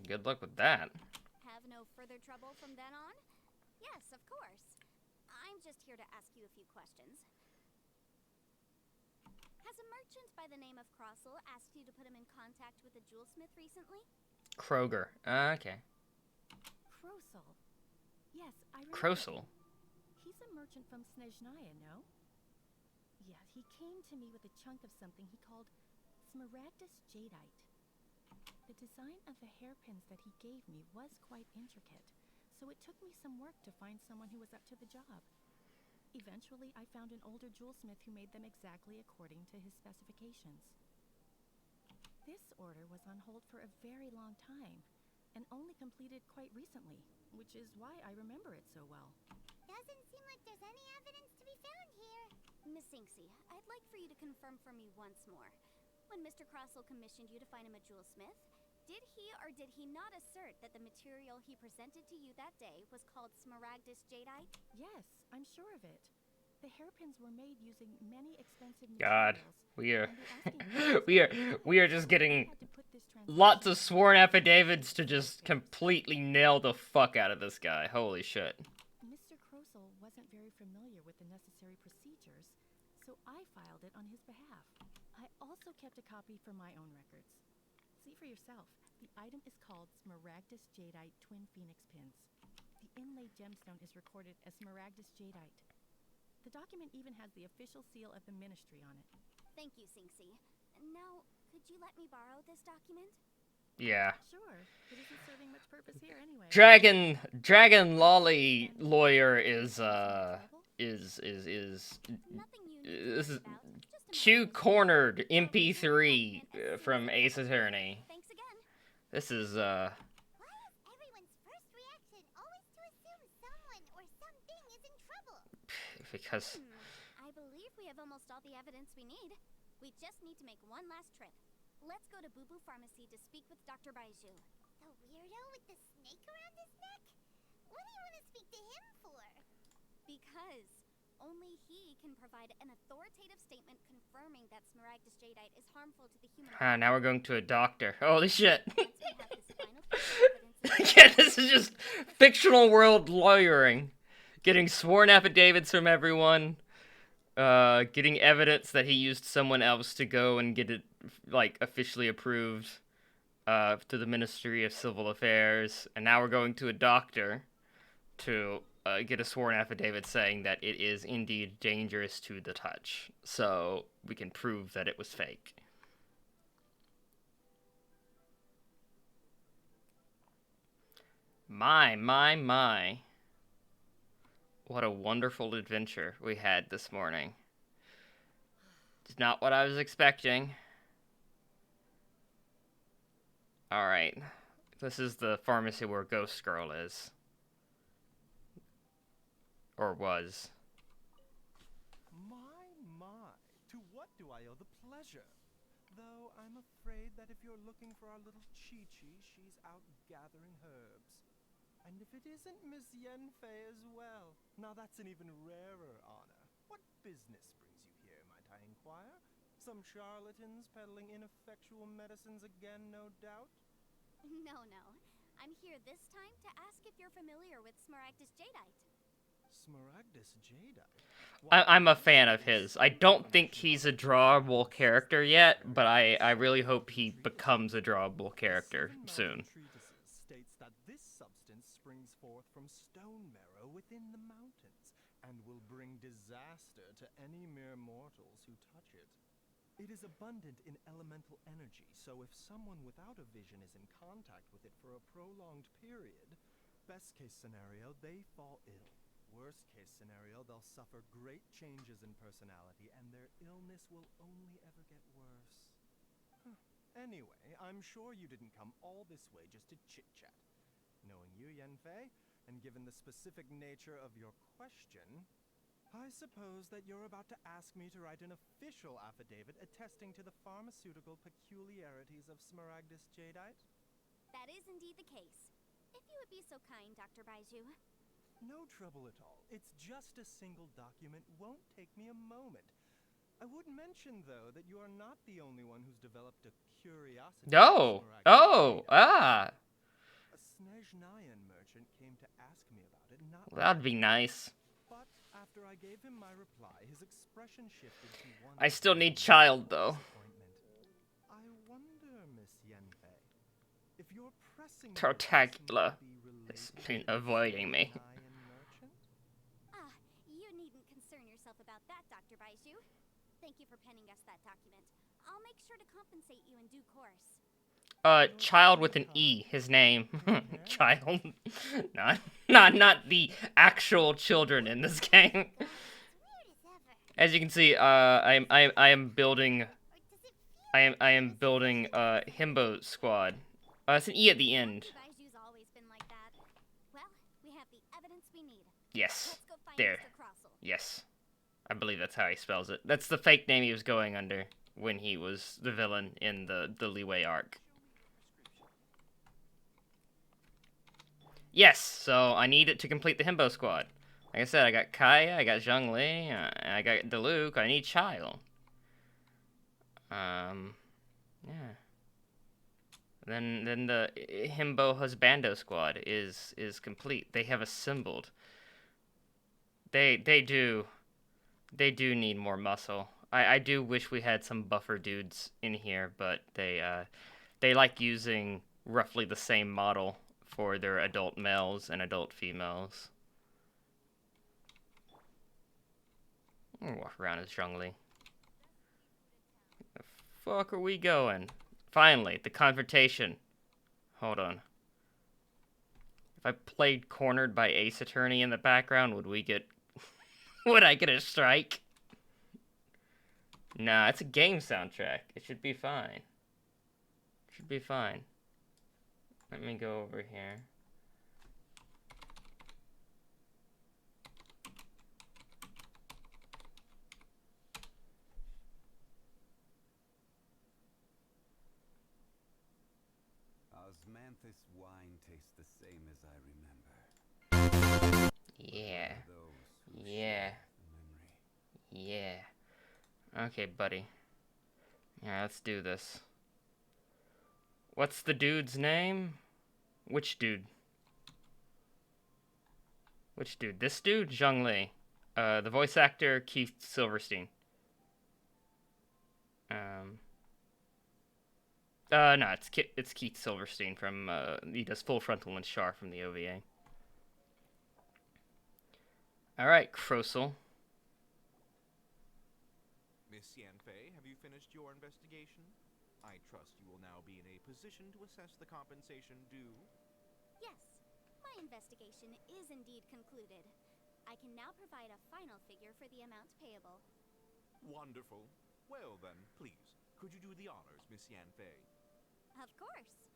A: Good luck with that.
C: Have no further trouble from then on? Yes, of course. I'm just here to ask you a few questions. Has a merchant by the name of Crossel asked you to put him in contact with a jewelsmith recently?
A: Kroger. Okay.
B: Krosel. Yes, I remember.
A: Krosel.
B: He's a merchant from Snezhnaya, no? Yeah, he came to me with a chunk of something he called Smaragdus Jadeite. The design of the hairpins that he gave me was quite intricate, so it took me some work to find someone who was up to the job. Eventually, I found an older jewelsmith who made them exactly according to his specifications. This order was on hold for a very long time, and only completed quite recently, which is why I remember it so well.
E: Doesn't seem like there's any evidence to be found here.
C: Miss Singsi, I'd like for you to confirm for me once more. When Mr. Crossel commissioned you to find him a jewelsmith, did he or did he not assert that the material he presented to you that day was called Smaragdus Jadeite?
B: Yes, I'm sure of it. The hairpins were made using many expensive
A: God,
B: materials.
A: we are,
B: and the asking price
A: we are just getting
B: had to put this
A: lots of
B: transaction
A: sworn affidavits to just completely nail the fuck out of this guy. Holy shit.
B: Mr. Krosel wasn't very familiar with the necessary procedures, so I filed it on his behalf. I also kept a copy for my own records. See for yourself. The item is called Smaragdus Jadeite Twin Phoenix Pins. The inlaid gemstone is recorded as Smaragdus Jadeite. The document even has the official seal of the ministry on it.
C: Thank you, Singsi. Now, could you let me borrow this document?
A: Yeah.
B: Sure, it isn't serving much purpose here anyway.
A: Dragon Lolly lawyer is
B: Trouble?
C: Nothing you need to
A: this is
C: worry about. Just a
A: Q
C: moment.
A: cornered MP3 from Ace Attorney.
C: Thanks again.
A: This is
E: Why is everyone's first reaction always to assume someone or something is in trouble?
A: because
C: I believe we have almost all the evidence we need. We just need to make one last trip. Let's go to Boo Boo Pharmacy to speak with Dr. Baiju.
E: The weirdo with the snake around his neck? What do you want to speak to him for?
C: Because only he can provide an authoritative statement confirming that Smaragdus Jadeite is harmful to the human body.
A: now we're going to a doctor. Holy shit.
C: Once we have this final piece of evidence,
A: Yeah, this is just fictional world lawyering. Getting sworn affidavits from everyone. Getting evidence that he used someone else to go and get it, like, officially approved to the Ministry of Civil Affairs. And now we're going to a doctor to get a sworn affidavit saying that it is indeed dangerous to the touch. So we can prove that it was fake. My. What a wonderful adventure we had this morning. It's not what I was expecting. Alright. This is the pharmacy where Ghost Girl is. Or was.
F: My. To what do I owe the pleasure? Though I'm afraid that if you're looking for our little Chi-Chi, she's out gathering herbs. And if it isn't Miss Yenfei as well, now that's an even rarer honor. What business brings you here, might I inquire?
G: Some charlatans peddling ineffectual medicines again, no doubt?
C: No, no. I'm here this time to ask if you're familiar with Smaragdus Jadeite.
G: Smaragdus Jadeite?
A: I'm a fan of his. I don't think he's a drawable character yet, but I really hope he becomes a drawable character soon.
G: Treatises states that this substance springs forth from stone marrow within the mountains, and will bring disaster to any mere mortals who touch it. It is abundant in elemental energy, so if someone without a vision is in contact with it for a prolonged period, best case scenario, they fall ill. Worst case scenario, they'll suffer great changes in personality, and their illness will only ever get worse. Anyway, I'm sure you didn't come all this way just to chit-chat. Knowing you, Yanfei, and given the specific nature of your question, I suppose that you're about to ask me to write an official affidavit attesting to the pharmaceutical peculiarities of Smaragdus Jadeite?
C: That is indeed the case. If you would be so kind, Dr. Baiju.
G: No trouble at all. It's just a single document. Won't take me a moment. I would mention, though, that you are not the only one who's developed a curiosity.
A: Oh, oh, ah.
G: A Snezhnayan merchant came to ask me about it. Not
A: That'd be nice.
G: But after I gave him my reply, his expression shifted to one.
A: I still need child, though.
G: I wonder, Miss Yanfei, if you're pressing
A: Tartagula has been avoiding me.
C: You needn't concern yourself about that, Dr. Baiju. Thank you for penning us that document. I'll make sure to compensate you in due course.
A: Child with an E, his name. Child. Not the actual children in this game. As you can see, I am building Himbo Squad. It's an E at the end.
C: Baiju's always been like that. Well, we have the evidence we need.
A: Yes.
C: Let's go find
A: There.
C: Mr. Crossell.
A: Yes. I believe that's how he spells it. That's the fake name he was going under when he was the villain in the Leeway arc. Yes, so I need it to complete the Himbo Squad. Like I said, I got Kaya, I got Zhongli, I got Diluc, I need Child. Yeah. Then the Himbo Husbando Squad is complete. They have assembled. They do need more muscle. I do wish we had some buffer dudes in here, but they like using roughly the same model for their adult males and adult females. I'm gonna walk around as Zhongli. The fuck are we going? Finally, the confrontation. Hold on. If I played Cornered by Ace Attorney in the background, would we get... would I get a strike? Nah, it's a game soundtrack. It should be fine. Should be fine. Let me go over here.
H: Osmanthus wine tastes the same as I remember.
A: Yeah.
H: Those who
A: Yeah.
H: share the memory.
A: Yeah. Okay, buddy. Yeah, let's do this. What's the dude's name? Which dude? Which dude? This dude? Zhongli. The voice actor, Keith Silverstein. No, it's Keith Silverstein from, he does Full Frontal and Char from the OVA. Alright, Crossell.
D: Miss Yanfei, have you finished your investigation? I trust you will now be in a position to assess the compensation due.
C: Yes, my investigation is indeed concluded. I can now provide a final figure for the amount payable.
D: Wonderful. Well then, please, could you do the honors, Miss Yanfei?
C: Of course.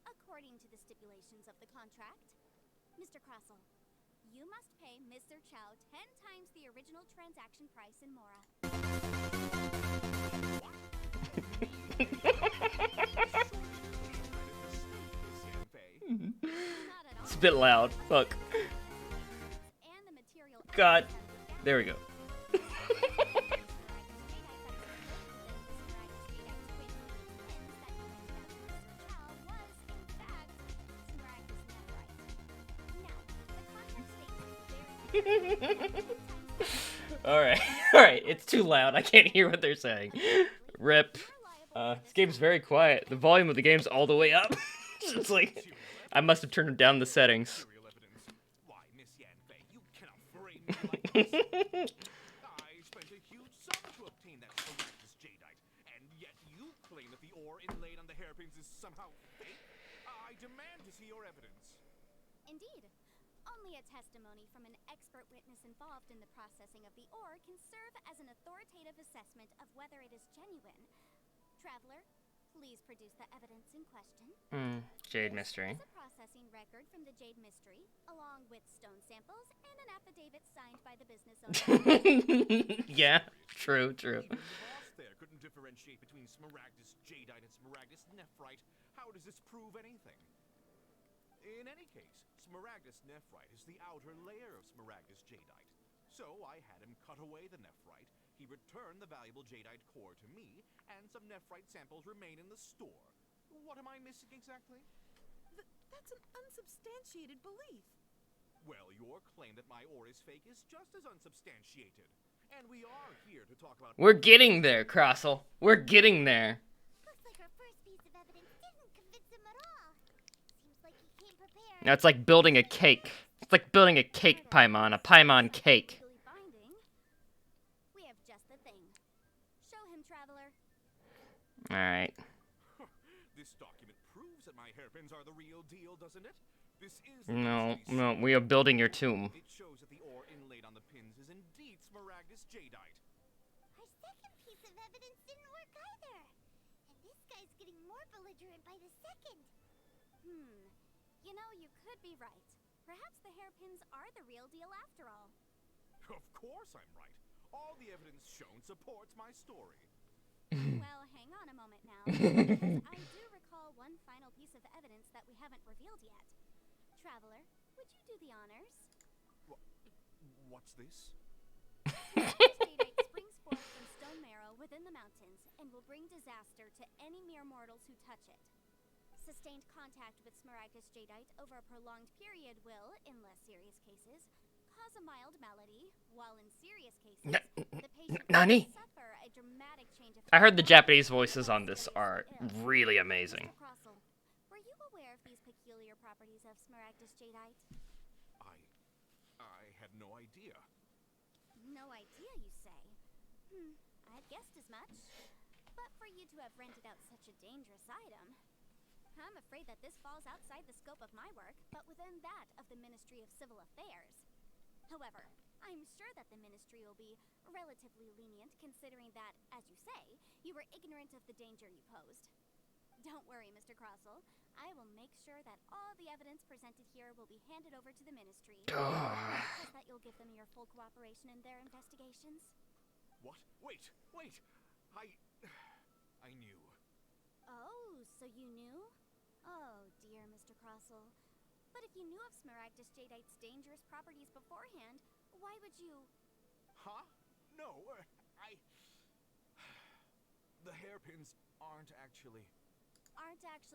C: According to the stipulations of the contract, Mr. Crossell, you must pay Mr. Chow 10 times the original transaction price in Mora.
A: It's a bit loud. Fuck.
C: And the material
A: God. There we go. Alright, alright, it's too loud. I can't hear what they're saying. Rip. This game's very quiet. The volume of the game's all the way up. It's like, I must have turned down the settings.
D: Material evidence. Why, Miss Yanfei, you cannot frame me like this. I spent a huge sum to obtain that Smaragdus jadeite, and yet you claim that the ore inlaid on the hairpins is somehow fake? I demand to see your evidence.
C: Indeed. Only a testimony from an expert witness involved in the processing of the ore can serve as an authoritative assessment of whether it is genuine. Traveler, please produce the evidence in question.
A: Jade Mystery.
C: This is a processing record from the Jade Mystery, along with stone samples and an affidavit signed by the business owner.
A: Yeah, true.
D: Even the boss there couldn't differentiate between Smaragdus jadeite and Smaragdus nephrite. How does this prove anything? In any case, Smaragdus nephrite is the outer layer of Smaragdus jadeite. So I had him cut away the nephrite, he returned the valuable jadeite core to me, and some nephrite samples remain in the store. What am I missing exactly?
B: That's an unsubstantiated belief.
D: Well, your claim that my ore is fake is just as unsubstantiated. And we are here to talk about...
A: We're getting there, Crossel. We're getting there.
E: Looks like our first piece of evidence didn't convince him at all. Seems like he came prepared.
A: Now it's like building a cake. It's like building a cake, Paimon. A Paimon cake.
C: Legally binding. We have just the thing. Show him, Traveler.
A: Alright.
D: This document proves that my hairpins are the real deal, doesn't it? This is...
A: No, we are building your tomb.
D: It shows that the ore inlaid on the pins is indeed Smaragdus jadeite.
E: Our second piece of evidence didn't work either. And this guy's getting more belligerent by the second.
C: You know, you could be right. Perhaps the hairpins are the real deal after all.
D: Of course I'm right. All the evidence shown supports my story.
C: Well, hang on a moment now, because I do recall one final piece of evidence that we haven't revealed yet. Traveler, would you do the honors?
D: What's this?
C: Jadeite springs forth from stone marrow within the mountains and will bring disaster to any mere mortals who touch it. Sustained contact with Smaragdus jadeite over a prolonged period will, in less serious cases, cause a mild malady, while in serious cases, the patient
A: Nani?
C: will suffer a dramatic change of
A: I heard the Japanese voices on this are really amazing.
C: Mr. Crossel, were you aware of these peculiar properties of Smaragdus jadeite?
D: I had no idea.
C: No idea, you say? I'd guessed as much. But for you to have rented out such a dangerous item, I'm afraid that this falls outside the scope of my work, but within that of the Ministry of Civil Affairs. However, I'm sure that the Ministry will be relatively lenient, considering that, as you say, you were ignorant of the danger you posed. Don't worry, Mr. Crossel. I will make sure that all the evidence presented here will be handed over to the Ministry. Trust that you'll give them your full cooperation in their investigations.
D: What? Wait! I knew.
C: Oh, so you knew? Oh, dear Mr. Crossel. But if you knew of Smaragdus jadeite's dangerous properties beforehand, why would you...
D: Huh? No, The hairpins aren't actually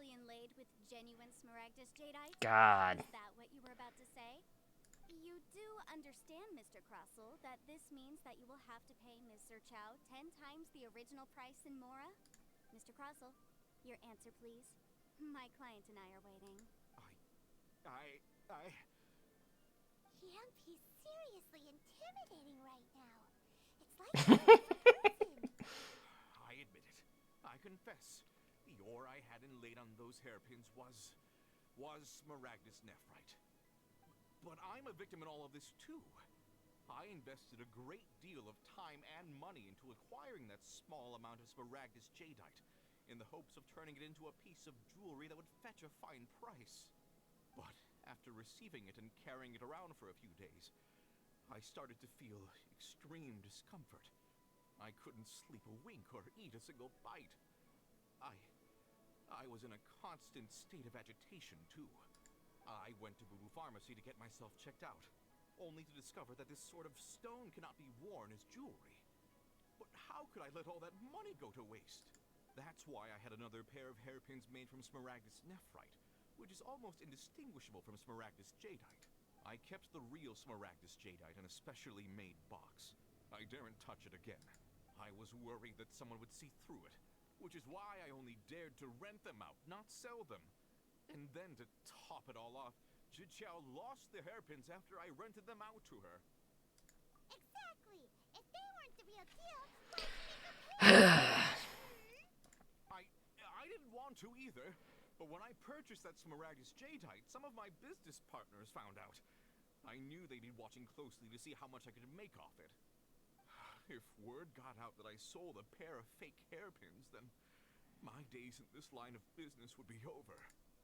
C: inlaid with genuine Smaragdus jadeite?
A: God.
C: Is that what you were about to say? You do understand, Mr. Crossel, that this means that you will have to pay Ms. Zerchow 10 times the original price in Mora? Mr. Crossel, your answer, please. My client and I are waiting.
E: He's seriously intimidating right now. It's like he's a person.
D: I admit it. I confess. The ore I had inlaid on those hairpins was Smaragdus nephrite. But I'm a victim in all of this too. I invested a great deal of time and money into acquiring that small amount of Smaragdus jadeite, in the hopes of turning it into a piece of jewelry that would fetch a fine price. But after receiving it and carrying it around for a few days, I started to feel extreme discomfort. I couldn't sleep a wink or eat a single bite. I was in a constant state of agitation, too. I went to Boo Pharmacy to get myself checked out, only to discover that this sort of stone cannot be worn as jewelry. But how could I let all that money go to waste? That's why I had another pair of hairpins made from Smaragdus nephrite, which is almost indistinguishable from Smaragdus jadeite. I kept the real Smaragdus Jadeite in a specially made box. I daren't touch it again. I was worried that someone would see through it, which is why I only dared to rent them out, not sell them. And then to top it all off, Zhiqiao lost the hairpins after I rented them out to her.
E: Exactly. If they weren't the real deal, why'd you make her pay?
D: I didn't want to either, but when I purchased that Smaragdus Jadeite, some of my business partners found out. I knew they'd be watching closely to see how much I could make off it. If word got out that I sold a pair of fake hairpins, then my days in this line of business would be over.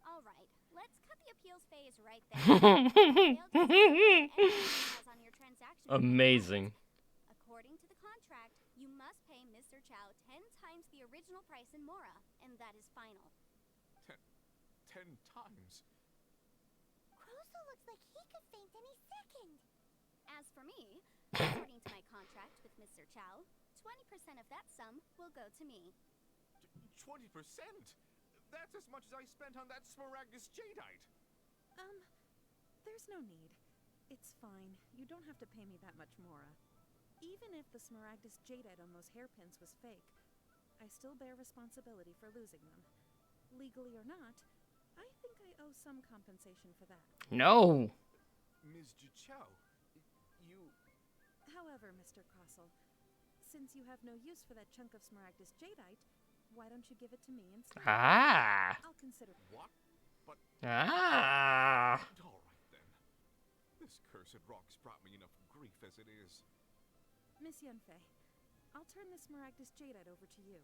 C: All right, let's cut the appeals phase right there. You failed to say anything else on your transaction.
A: Amazing.
C: According to the contract, you must pay Mr. Chow 10 times the original price in Mora, and that is final.
D: 10 times?
E: Crusoe looks like he could faint any second.
C: As for me, according to my contract with Mr. Chow, 20% of that sum will go to me.
D: 20%? That's as much as I spent on that Smaragdus Jadeite.
B: There's no need. It's fine. You don't have to pay me that much, Mora. Even if the Smaragdus Jadeite on those hairpins was fake, I still bear responsibility for losing them. Legally or not, I think I owe some compensation for that.
A: No.
D: Ms. Zhiqiao, you...
B: However, Mr. Crossell, since you have no use for that chunk of Smaragdus Jadeite, why don't you give it to me instead?
A: Ah.
B: I'll consider.
D: What? But...
A: Ah.
D: All right, then. This cursed rock's brought me enough grief as it is.
B: Miss Yunfei, I'll turn the Smaragdus Jadeite over to you.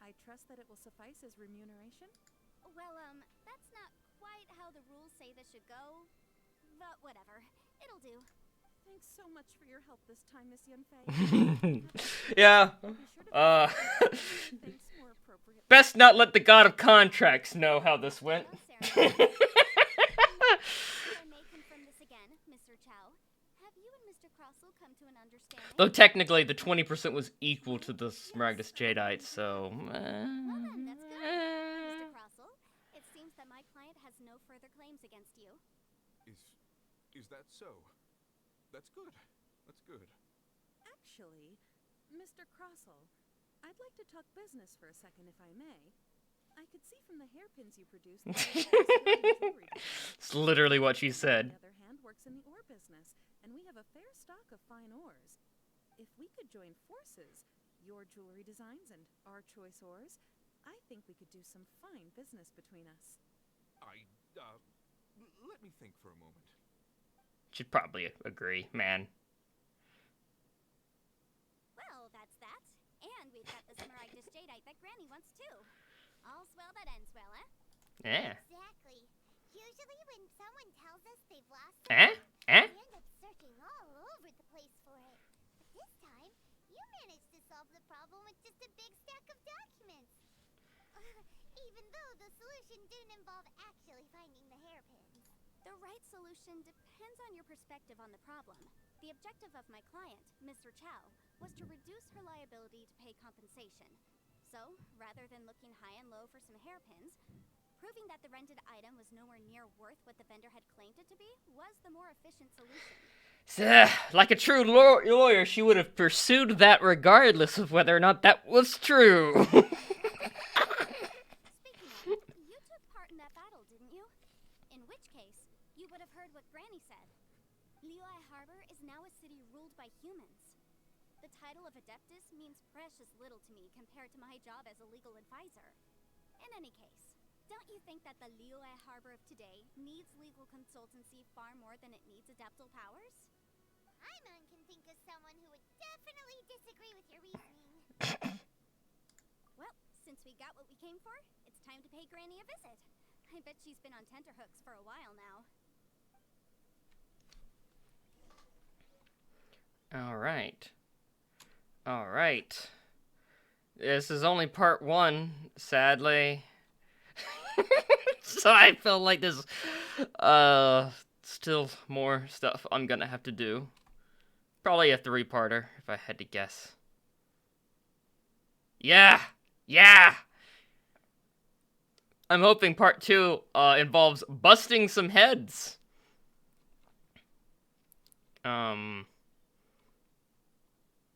B: I trust that it will suffice as remuneration?
C: Well, that's not quite how the rules say this should go, but whatever. It'll do.
B: Thanks so much for your help this time, Miss Yunfei.
A: Yeah.
B: Thanks more appropriate.
A: Best not let the god of contracts know how this went.
C: If I may confirm this again, Mr. Chow, have you and Mr. Crossell come to an understanding?
A: Though technically the 20% was equal to the Smaragdus Jadeite, so...
C: Well then, that's good. Mr. Crossell, it seems that my client has no further claims against you.
D: Is that so? That's good. That's good.
B: Actually, Mr. Crossell, I'd like to talk business for a second, if I may. I could see from the hairpins you produced that you're also a jewelry designer.
A: It's literally what she
B: On
A: said.
B: the other hand, works in the ore business, and we have a fair stock of fine ores. If we could join forces, your jewelry designs and our choice ores, I think we could do some fine business between us.
D: Let me think for a moment.
A: She'd probably agree, man.
C: Well, that's that. And we've got the Smaragdus Jadeite that Granny wants too. All's well that ends well, eh?
A: Yeah.
E: Exactly. Usually when someone tells us they've lost
A: Eh? Eh?
E: we end up searching all over the place for it. But this time, you managed to solve the problem with just a big stack of documents. Even though the solution didn't involve actually finding the hairpins.
C: The right solution depends on your perspective on the problem. The objective of my client, Mr. Chow, was to reduce her liability to pay compensation. So, rather than looking high and low for some hairpins, proving that the rented item was nowhere near worth what the vendor had claimed it to be was the more efficient solution.
A: Like a true lawyer, she would have pursued that regardless of whether or not that was true.
C: Speaking of, you took part in that battle, didn't you? In which case, you would have heard what Granny said. Liyue Harbor is now a city ruled by humans. The title of Adeptus means precious little to me compared to my job as a legal advisor. In any case, don't you think that the Liyue Harbor of today needs legal consultancy far more than it needs adeptal powers?
E: Paimon can think of someone who would definitely disagree with your reasoning.
C: Well, since we got what we came for, it's time to pay Granny a visit. I bet she's been on tenterhooks for a while now.
A: Alright. Alright. This is only part 1, sadly. So I feel like there's still more stuff I'm gonna have to do. Probably a 3-parter, if I had to guess. Yeah! Yeah! I'm hoping part 2 involves busting some heads.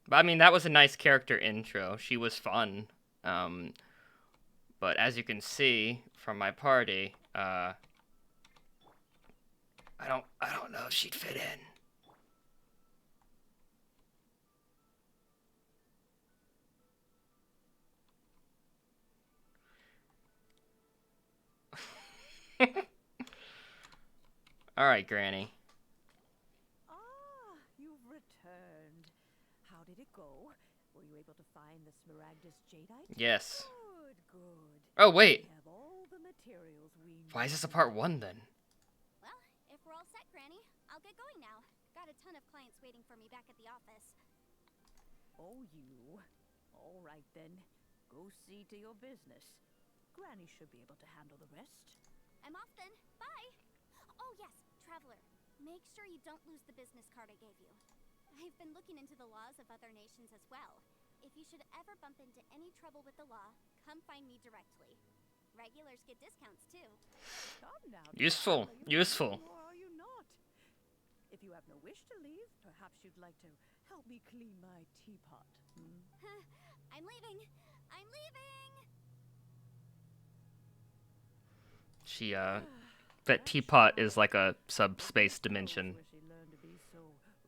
A: But I mean, that was a nice character intro. She was fun. But as you can see from my party, I don't know if she'd fit in. All right, Granny.
B: Ah, you've returned. How did it go? Were you able to find the Smaragdus Jadeite?
A: Yes.
B: Good, good.
A: Oh, wait.
B: We have all the materials we need.
A: Why is this a part 1 then?
C: Well, if we're all set, Granny, I'll get going now. Got a ton of clients waiting for me back at the office.
B: Oh, you. All right, then. Go see to your business. Granny should be able to handle the rest.
C: I'm off then. Bye. Oh, yes, Traveler. Make sure you don't lose the business card I gave you. I've been looking into the laws of other nations as well. If you should ever bump into any trouble with the law, come find me directly. Regulars get discounts too.
B: Come now,
A: Useful,
B: Traveler, are you
A: useful.
B: leaving or are you not? If you have no wish to leave, perhaps you'd like to help me clean my teapot.
C: I'm leaving. I'm leaving.
A: She, that teapot is like a subspace dimension.
B: Where she learned to be so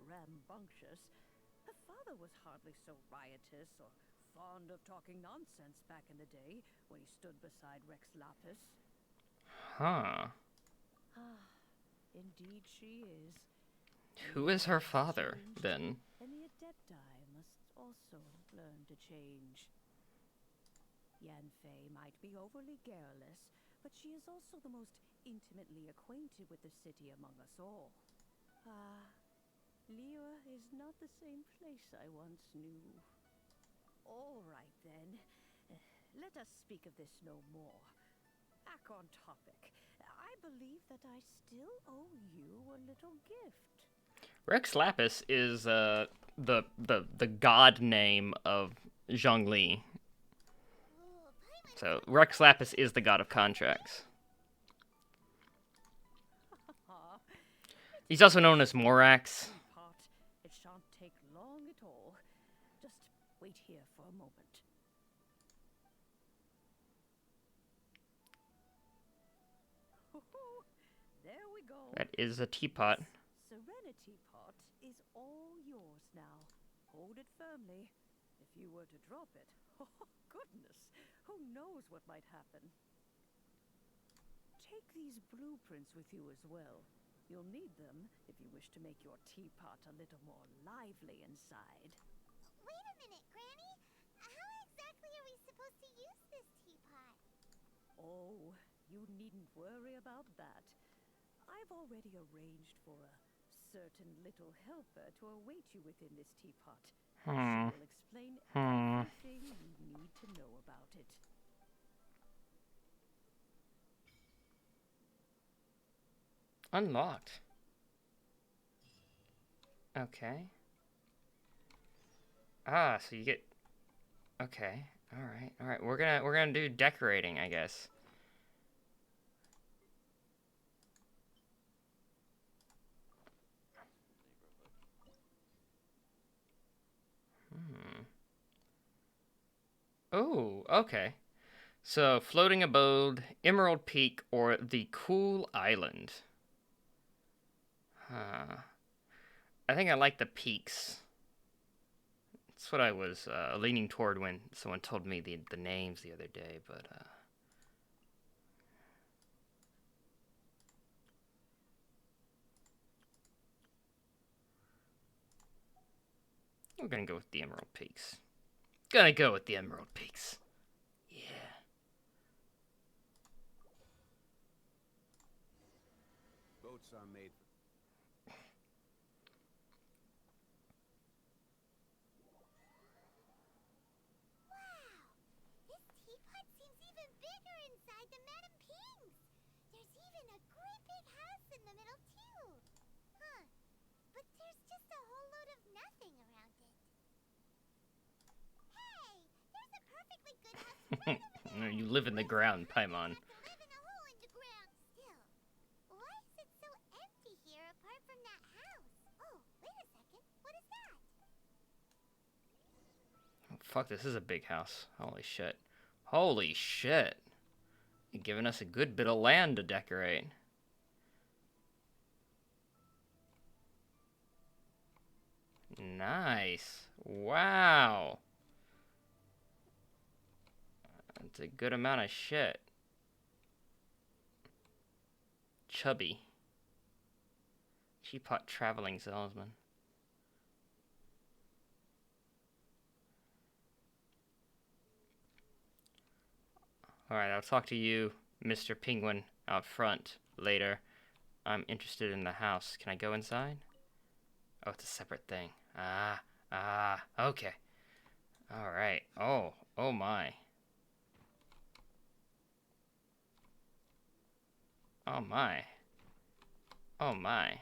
B: rambunctious. Her father was hardly so riotous or fond of talking nonsense back in the day when he stood beside Rex Lapis.
A: Huh.
B: Ah, indeed she is.
A: Who is her father, then?
B: And the Adepti must also learn to change. Yanfei might be overly garrulous, but she is also the most intimately acquainted with the city among us all. Ah, Liyue is not the same place I once knew. All right, then. Let us speak of this no more. Back on topic. I believe that I still owe you a little gift.
A: Rex Lapis is the god name of Zhongli. So Rex Lapis is the god of contracts. He's also known as Morax.
B: Pot, it shan't take long at all. Just wait here for a moment. There we go.
A: That is a teapot.
B: Serenity Pot is all yours now. Hold it firmly. If you were to drop it, oh goodness, who knows what might happen. Take these blueprints with you as well. You'll need them if you wish to make your teapot a little more lively inside.
E: Wait a minute, Granny. How exactly are we supposed to use this teapot?
B: Oh, you needn't worry about that. I've already arranged for a certain little helper to await you within this teapot. She will explain everything you need to know about it.
A: Unlocked. Okay. Ah, so you get. Okay. All right. All right. We're gonna do decorating, I guess. Oh, okay. So, floating abode, Emerald Peak, or the Cool Island. Huh. I think I like the peaks. That's what I was leaning toward when someone told me the names the other day, but I'm gonna go with the Emerald Peaks. Gonna go with the Emerald Peaks. Yeah.
H: Boats are made for...
E: This teapot seems even bigger inside than Madame Ping's. There's even a great big house in the middle, too. Huh. But there's just a whole load of nothing around it. Hey! There's a perfectly good house right over there!
A: You live in the ground, Paimon.
E: To live in a hole in the ground. Still, why is it so empty here apart from that house? Oh, wait a
A: Fuck, this is a big house. Holy shit. Holy shit. You're giving us a good bit of land to decorate. Nice. Wow. That's a good amount of shit. Chubby. Teapot traveling salesman. Alright, I'll talk to you, Mr. Penguin, out front later. I'm interested in the house. Can I go inside? Oh, it's a separate thing. Okay. Alright. Oh my. Oh my. Oh my.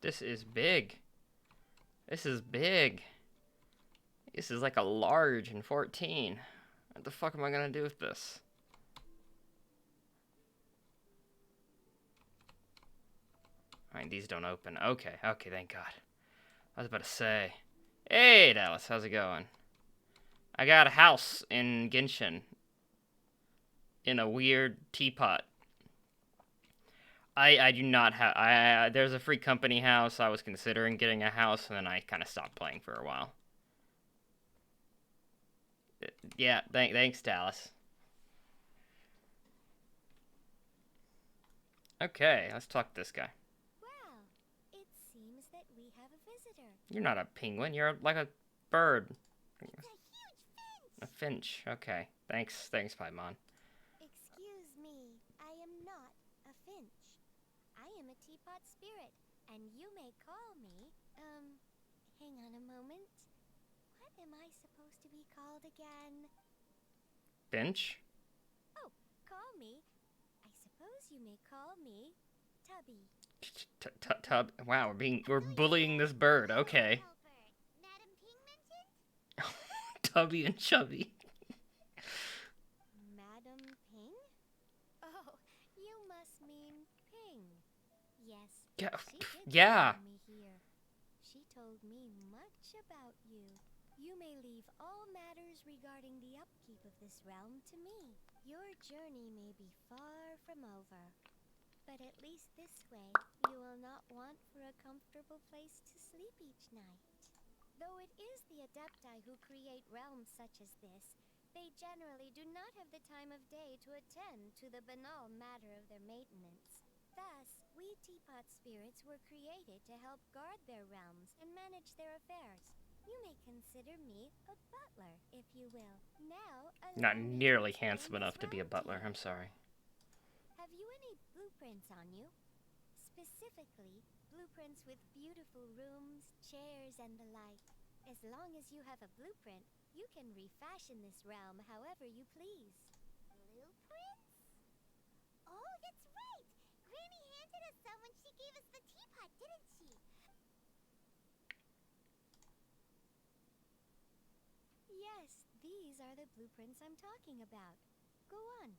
A: This is big. This is big. This is like a large in 14. What the fuck am I gonna do with this? Alright, these don't open. Okay, thank God. I was about to say. Hey, Dallas, how's it going? I got a house in Genshin. In a weird teapot. I do not have... there's a free company house. I was considering getting a house, and then I kind of stopped playing for a while. Yeah, thanks, Dallas. Okay, let's talk to this guy.
E: Well, it seems that we have a visitor.
A: You're not a penguin. You're like a bird.
E: It's a huge finch!
A: A finch. Okay. Thanks, Paimon.
E: Excuse me, I am not a finch. I am a teapot spirit, and you may call me, hang on a moment. What am I supposed to be called again?
A: Finch?
E: Oh, call me. I suppose you may call me Tubby.
A: Tub. Wow, we're bullying this bird. Okay.
E: Madam Ping mentioned?
A: Tubby and Chubby.
E: Madam Ping? Oh, you must mean Ping. Yes.
A: Yeah.
E: She did
A: Yeah.
E: send me here. She told me much about you. You may leave all matters regarding the upkeep of this realm to me. Your journey may be far from over, but at least this way you will not want for a comfortable place to sleep each night. Though it is the Adepti who create realms such as this, they generally do not have the time of day to attend to the banal matter of their maintenance. Thus, we teapot spirits were created to help guard their realms and manage their affairs. You may consider me a butler, if you will. Now,
A: Not
E: allow me to
A: nearly
E: explain
A: handsome enough
E: this
A: to be a
E: realm
A: butler.
E: you.
A: I'm sorry.
E: Have you any blueprints on you? Specifically, blueprints with beautiful rooms, chairs, and the like. As long as you have a blueprint, you can refashion this realm however you please.
C: Blueprints? Oh, that's right! Granny handed us some when she gave us the teapot, didn't she?
E: Yes, these are the blueprints I'm talking about. Go on,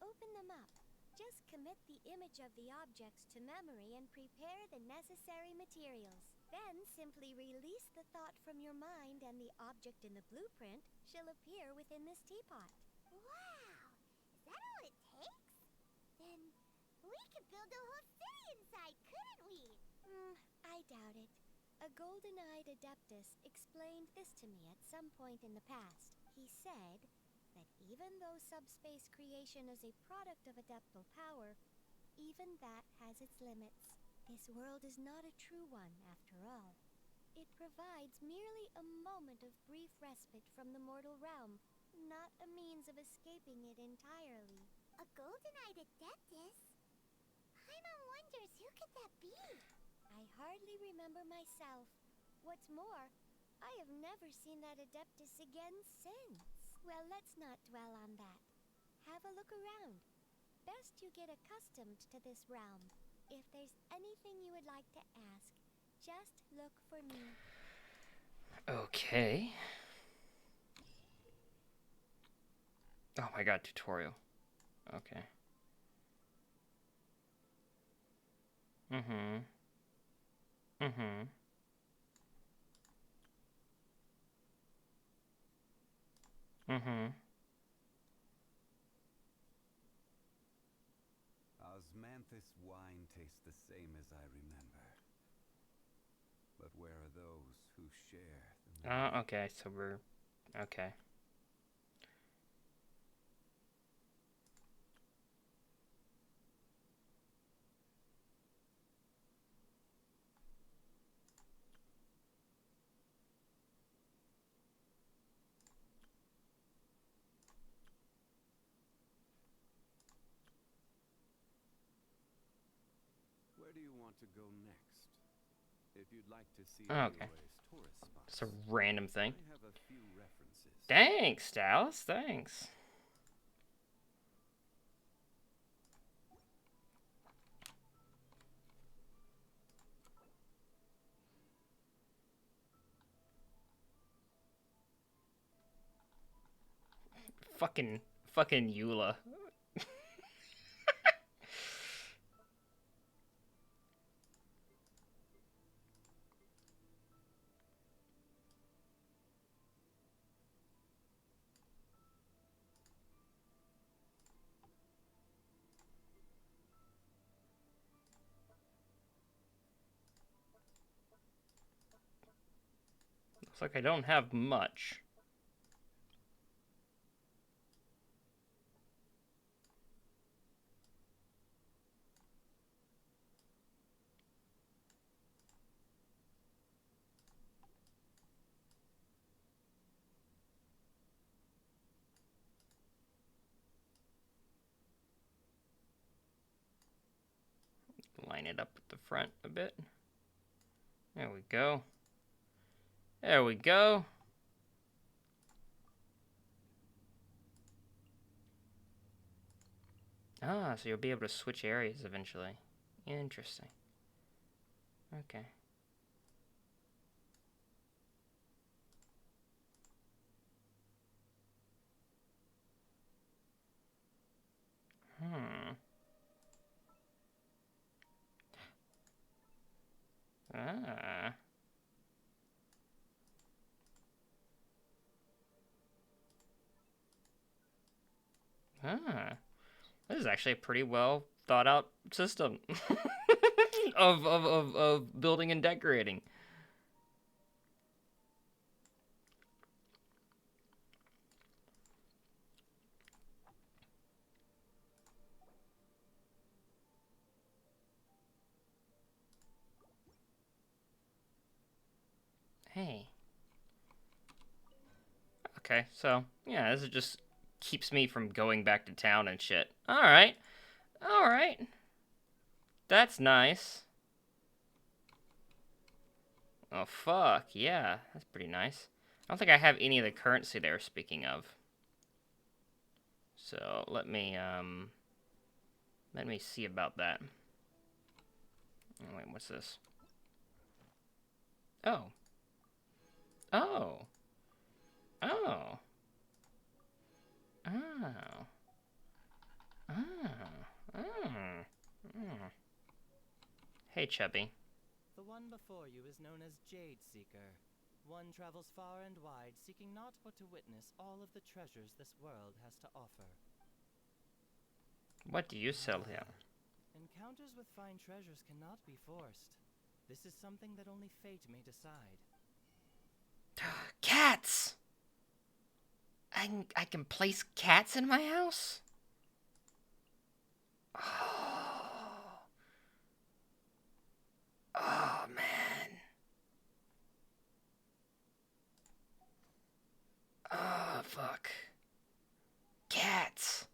E: open them up. Just commit the image of the objects to memory and prepare the necessary materials. Then simply release the thought from your mind and the object in the blueprint shall appear within this teapot.
C: Wow! Is that all it takes? Then we could build a whole city inside, couldn't we?
E: I doubt it. A golden-eyed adeptus explained this to me at some point in the past. He said that even though subspace creation is a product of adeptal power, even that has its limits. This world is not a true one, after all. It provides merely a moment of brief respite from the mortal realm, not a means of escaping it entirely.
C: A golden-eyed adeptus? Paimon wonders who could that be?
E: I hardly remember myself. What's more, I have never seen that adeptus again since. Well, let's not dwell on that. Have a look around. Best you get accustomed to this realm. If there's anything you would like to ask, just look for me.
A: Okay. Oh my god, tutorial. Okay. Mm-hmm. Mm-hmm. Mm-hmm.
H: Osmanthus wine tastes the same as I remember. But where are those who share the memory?
A: Okay, so we're... Okay.
H: Where do you want to go next? If you'd like to see
A: Okay.
H: Liyue's tourist spots,
A: It's a random thing.
H: I have a few references.
A: Thanks, Dallas. Thanks. Fucking Eula. Looks like I don't have much. Line it up at the front a bit. There we go. There we go. Ah, so you'll be able to switch areas eventually. Interesting. Okay. Hmm. Ah. Ah. This is actually a pretty well thought out system of building and decorating. Hey. Okay, so, yeah, this just keeps me from going back to town and shit. Alright. Alright. That's nice. Oh, fuck. Yeah, that's pretty nice. I don't think I have any of the currency they were speaking of. So, let me see about that. Oh, wait, what's this? Oh. Oh. Oh. Oh. Oh. Oh. Oh. Hey, Chubby.
I: The one before you is known as Jade Seeker. One travels far and wide, seeking naught but to witness all of the treasures this world has to offer.
A: What do you sell here?
I: Encounters with fine treasures cannot be forced. This is something that only fate may decide.
A: Cats! I can place cats in my house? Oh. Oh, man. Oh, fuck. Cats.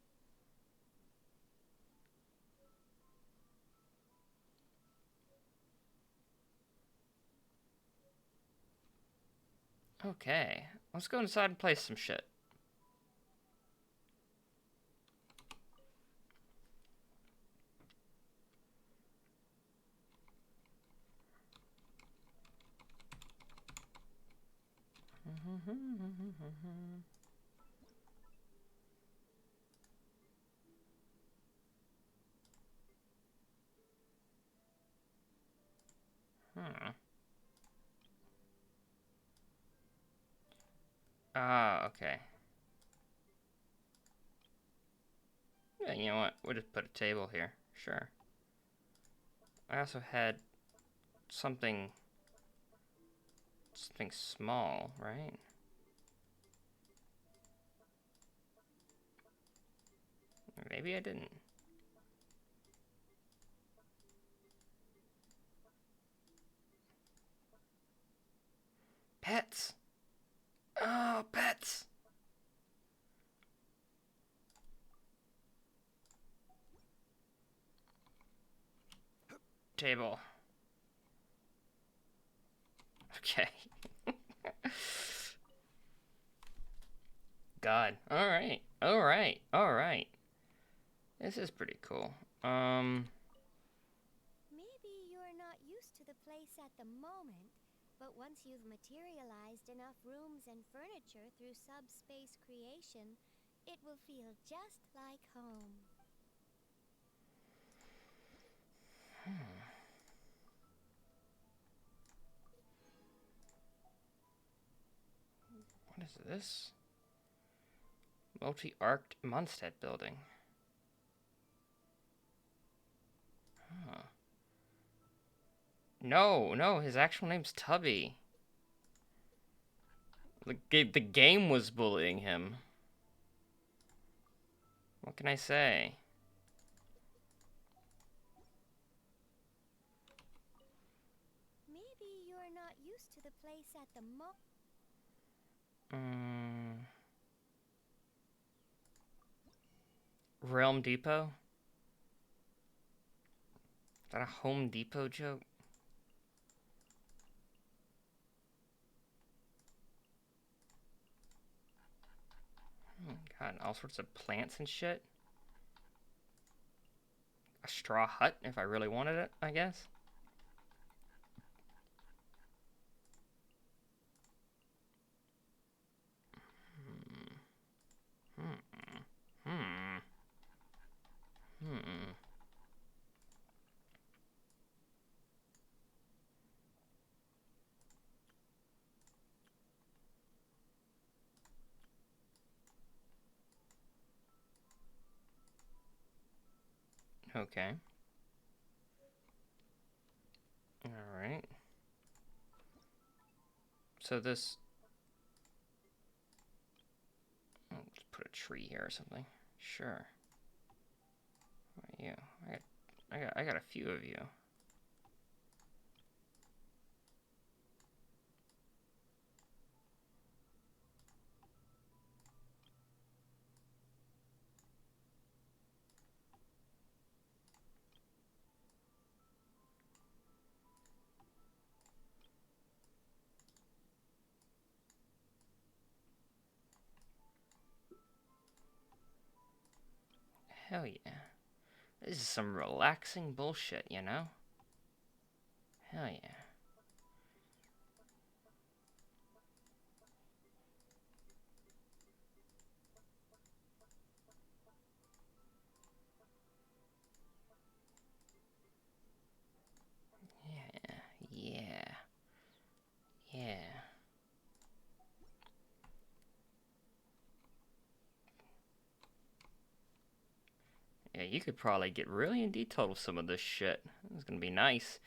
A: Okay, let's go inside and place some shit. Ah, okay. Yeah, you know what? We'll just put a table here. Sure. I also had something small, right? Maybe I didn't. Pets! Oh, pets! Table. Okay. God. Alright. Alright. Alright. This is pretty cool.
E: Maybe you're not used to the place at the moment, but once you've materialized enough rooms and furniture through subspace creation, it will feel just like home.
A: What is this? Multi-arced Mondstadt building. Huh. No, his actual name's Tubby. The game was bullying him. What can I say?
E: Maybe you're not used to the place at the
A: Realm Depot? Is that a Home Depot joke? Oh God, all sorts of plants and shit. A straw hut, if I really wanted it, I guess. Okay. Alright. So this... let's put a tree here or something. Sure. What are you? I got a few of you. Hell yeah. This is some relaxing bullshit, you know? Hell yeah. Yeah. Yeah. Yeah. Yeah, you could probably get really in detail with some of this shit. It's gonna be nice.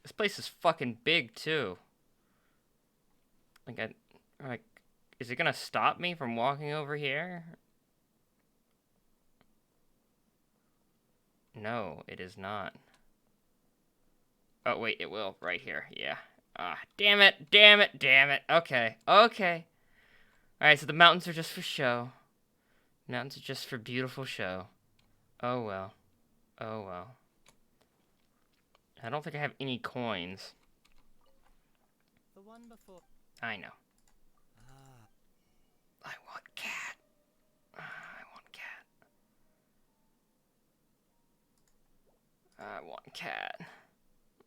A: This place is fucking big, too. Like, is it gonna stop me from walking over here? No, it is not. Oh, wait, it will. Right here. Yeah. Ah, damn it, damn it, damn it. Okay, okay. Alright, so the mountains are just for show. Mountains are just for beautiful show. Oh, well. Oh, well. I don't think I have any coins.
I: The one before.
A: I know.
I: Ah.
A: I want cat. I want cat. I want cat.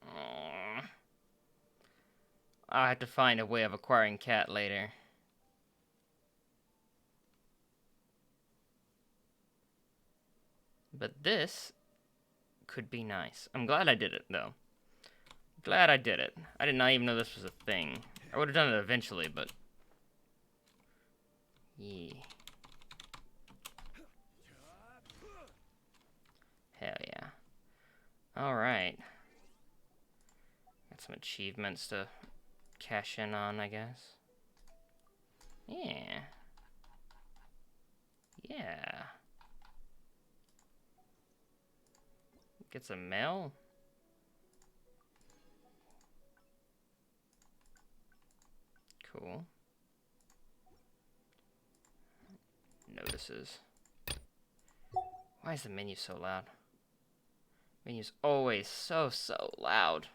A: Aww. I'll have to find a way of acquiring cat later. But this could be nice. I'm glad I did it, though. Glad I did it. I did not even know this was a thing. I would have done it eventually, but... Yeah. Hell yeah. Alright. Got some achievements to cash in on, I guess. Yeah. Yeah. Get some mail. Cool. Notices. Why is the menu so loud? Menu's always so loud.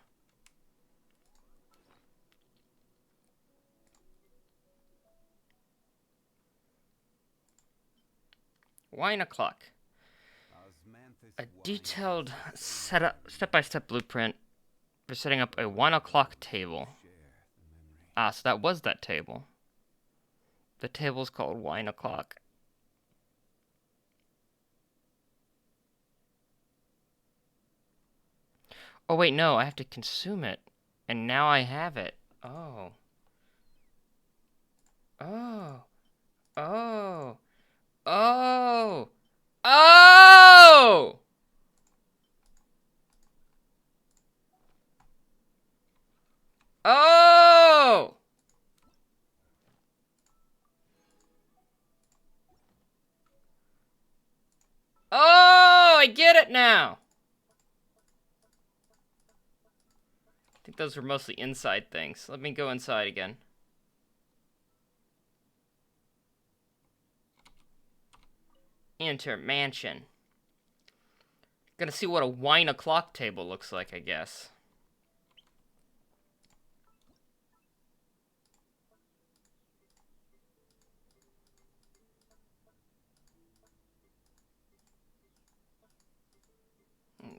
A: Wine o'clock. A detailed step-by-step blueprint for setting up a 1 o'clock table. Ah, so that was that table. The table's called wine o'clock. Oh wait, no, I have to consume it. And now I have it. Oh. Oh. Oh. Oh. Oh! Oh! Oh, I get it now. I think those were mostly inside things. Let me go inside again. Enter mansion. Gonna see what a wine o'clock table looks like, I guess.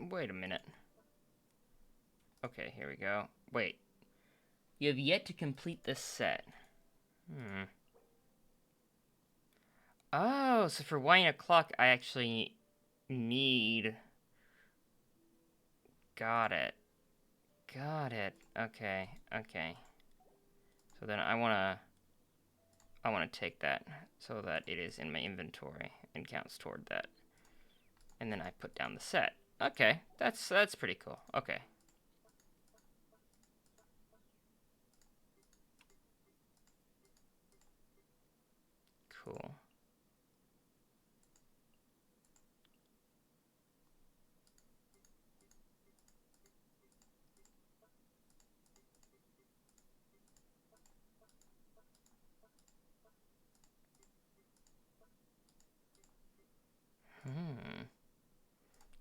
A: Wait a minute. Okay, here we go. Wait. You have yet to complete this set. Oh, so for wine o'clock, I actually need... Got it. Got it. Okay, okay. So then I wanna take that so that it is in my inventory and counts toward that. And then I put down the set. Okay, that's pretty cool. Okay. Cool.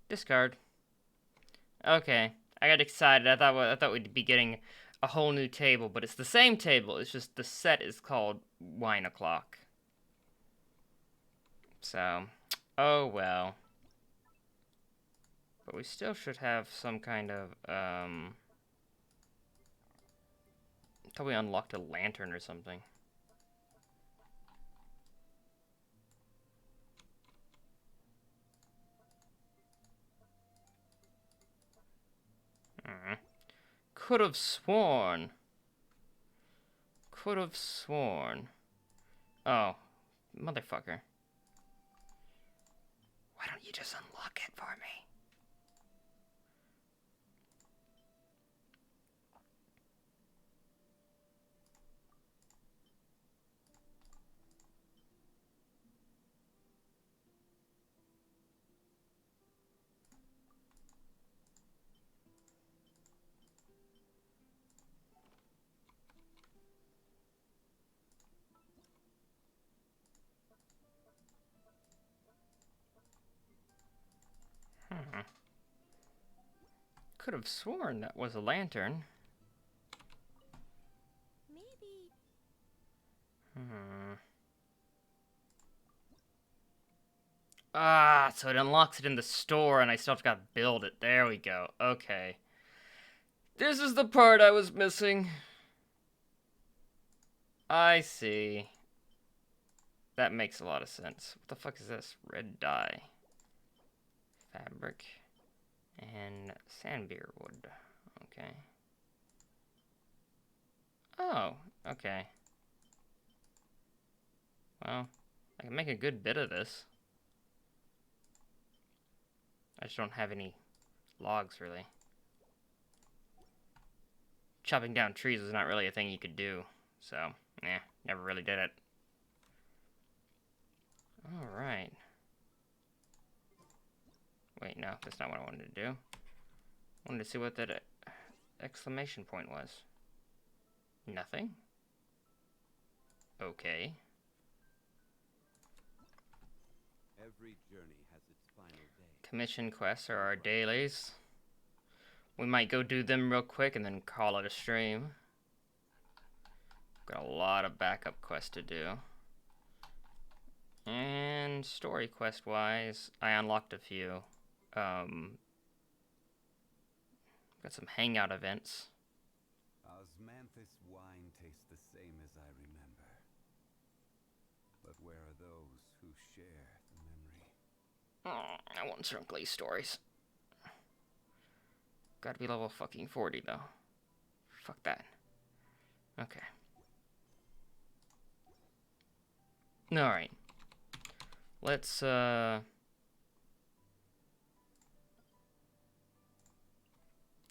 A: Discard. Okay, I got excited. I thought we'd be getting a whole new table, but it's the same table. It's just the set is called Wine O'Clock. So, oh well. But we still should have some kind of thought we unlocked a lantern or something. Could have sworn. Could have sworn. Oh, motherfucker. Why don't you just unlock it for me? Could have sworn that was a lantern.
C: Maybe.
A: Ah, so it unlocks it in the store and I still have to build it. There we go. Okay. This is the part I was missing. I see. That makes a lot of sense. What the fuck is this? Red dye. Fabric. And sandbeer wood. Okay. Oh, okay. Well, I can make a good bit of this. I just don't have any logs, really. Chopping down trees is not really a thing you could do, so, never really did it. Alright. Wait, no, that's not what I wanted to do. I wanted to see what that exclamation point was. Nothing? Okay.
H: Every journey has its final day.
A: Commission quests are our dailies. We might go do them real quick and then call it a stream. Got a lot of backup quests to do. And story quest wise, I unlocked a few. Got some hangout events.
H: Osmanthus wine tastes the same as I remember. But where are those who share the memory?
A: Oh, I want Circle stories. Gotta be level fucking 40 though. Fuck that. Okay. Alright. Let's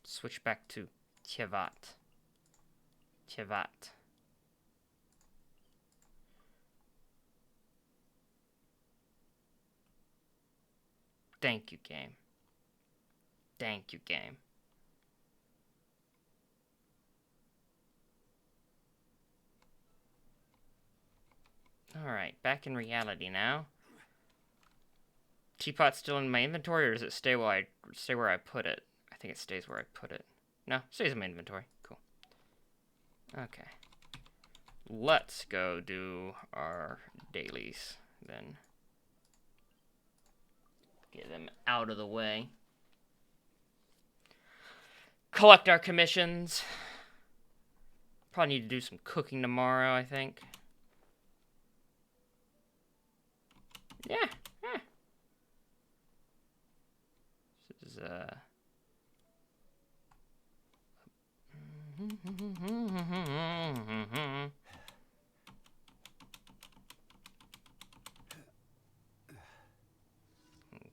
A: switch back to Tevat. Tevat. Thank you, game. Thank you, game. Alright, back in reality now. Teapot's still in my inventory, or does it stay where I put it? I think it stays where I put it. No, it stays in my inventory. Cool. Okay. Let's go do our dailies then. Get them out of the way. Collect our commissions. Probably need to do some cooking tomorrow, I think. Yeah. This is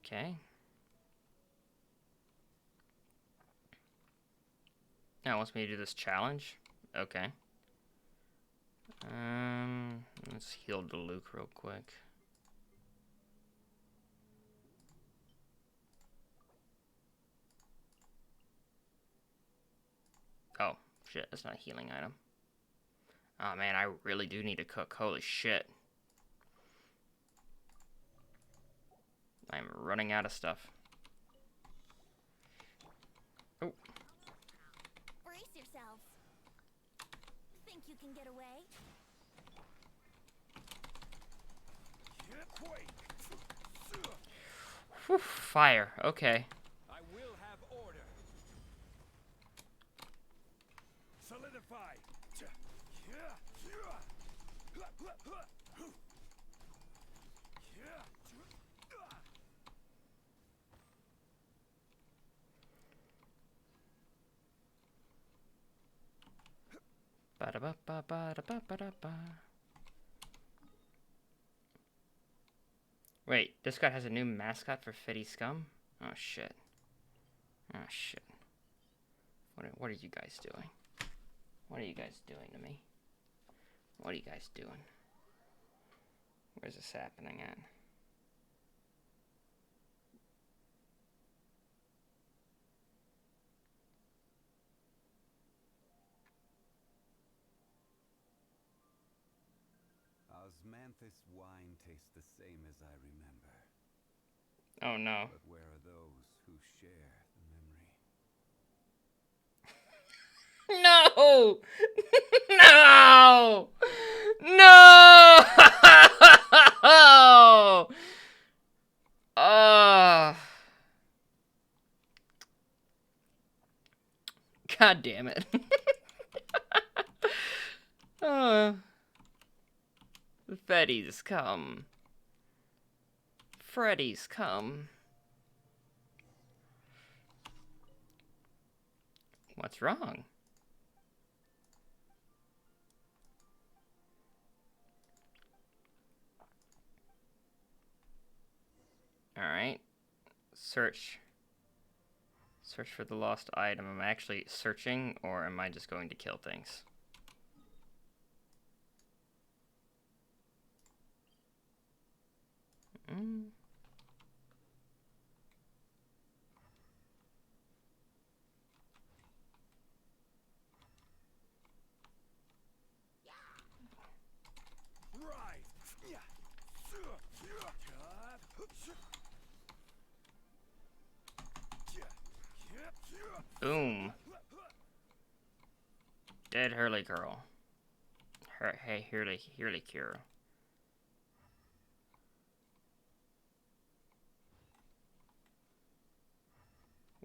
A: okay. Now it wants me to do this challenge. Okay. Let's heal Luke real quick. Oh, shit, that's not a healing item. Oh man, I really do need to cook. Holy shit. I'm running out of stuff. Oh.
C: Brace yourselves. Think you can get away?
A: Whew, fire. Okay.
J: I will have order. Solidify.
A: Ba-da-ba-ba-ba-da-ba-ba-da-ba. Wait, this guy has a new mascot for Fetty Scum? Oh shit. Oh shit. What are you guys doing? What are you guys doing to me? What are you guys doing? Where's this happening at?
H: Osmanthus wine tastes the same as I remember.
A: Oh no.
H: But where are those who share the memory?
A: No! No! No! God damn it. Freddy's come. Freddy's come. What's wrong? Alright. Search. Search for the lost item. Am I actually searching, or am I just going to kill things?
J: Right.
A: Boom. Dead Hurley girl. Hey, Hurley girl.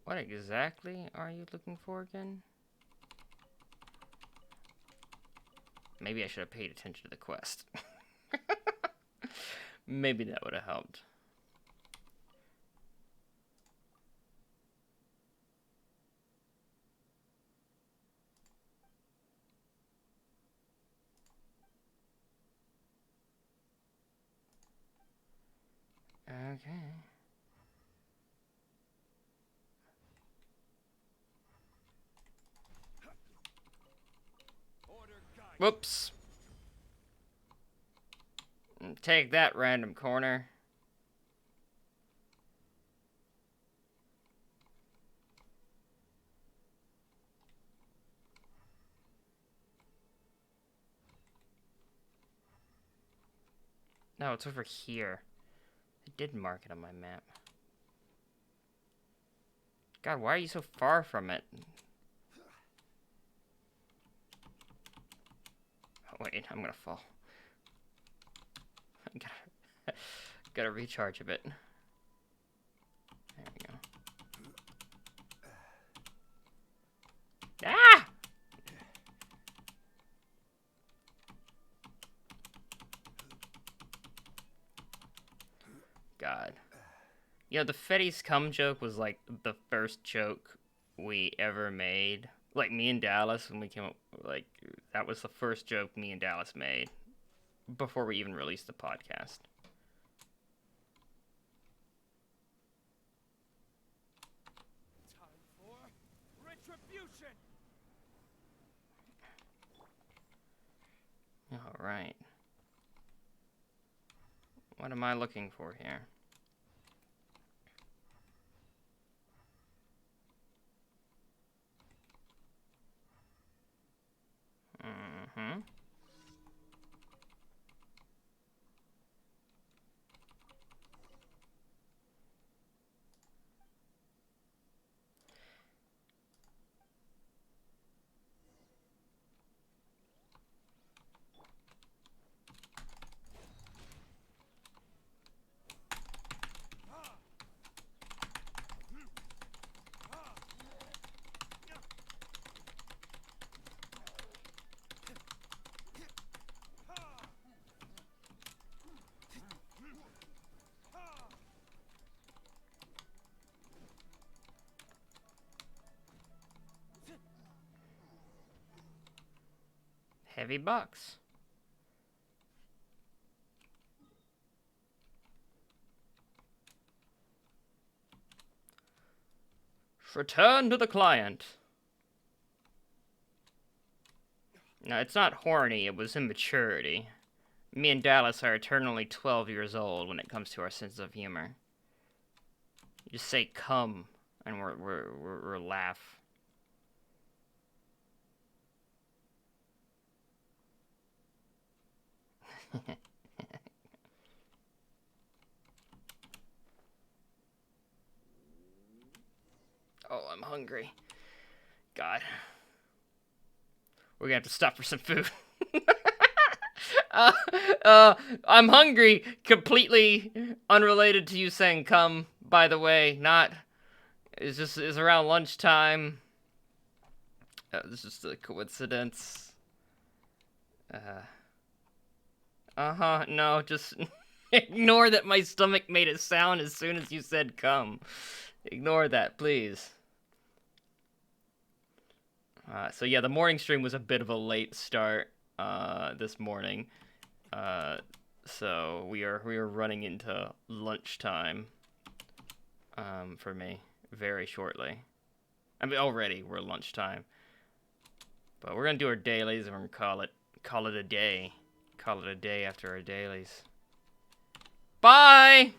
A: What exactly are you looking for again? Maybe I should have paid attention to the quest. Maybe that would have helped. Okay. Whoops. Take that, random corner. No, it's over here. I did mark it on my map. God, why are you so far from it? Oh, wait, I'm gonna fall. I gotta recharge a bit. There we go. Ah! God. You know, the Fetty's cum joke was like the first joke we ever made. Like me and Dallas, when we came up, like, that was the first joke me and Dallas made before we even released the podcast.
J: Time for retribution.
A: All right. What am I looking for here? Mm-hmm. Heavy box. Return to the client. No, it's not horny, it was immaturity. Me and Dallas are eternally 12 years old when it comes to our sense of humor. You just say come, and we're laugh. Oh, I'm hungry. God. We're gonna have to stop for some food. I'm hungry. Completely unrelated to you saying come, by the way. Not. It's around lunchtime. This is just a coincidence. No, just ignore that my stomach made a sound as soon as you said come. Ignore that, please. So yeah, the morning stream was a bit of a late start this morning. So we are running into lunchtime. for me very shortly. I mean, already we're lunchtime, but we're gonna do our dailies and we're gonna call it a day. Call it a day after our dailies. Bye.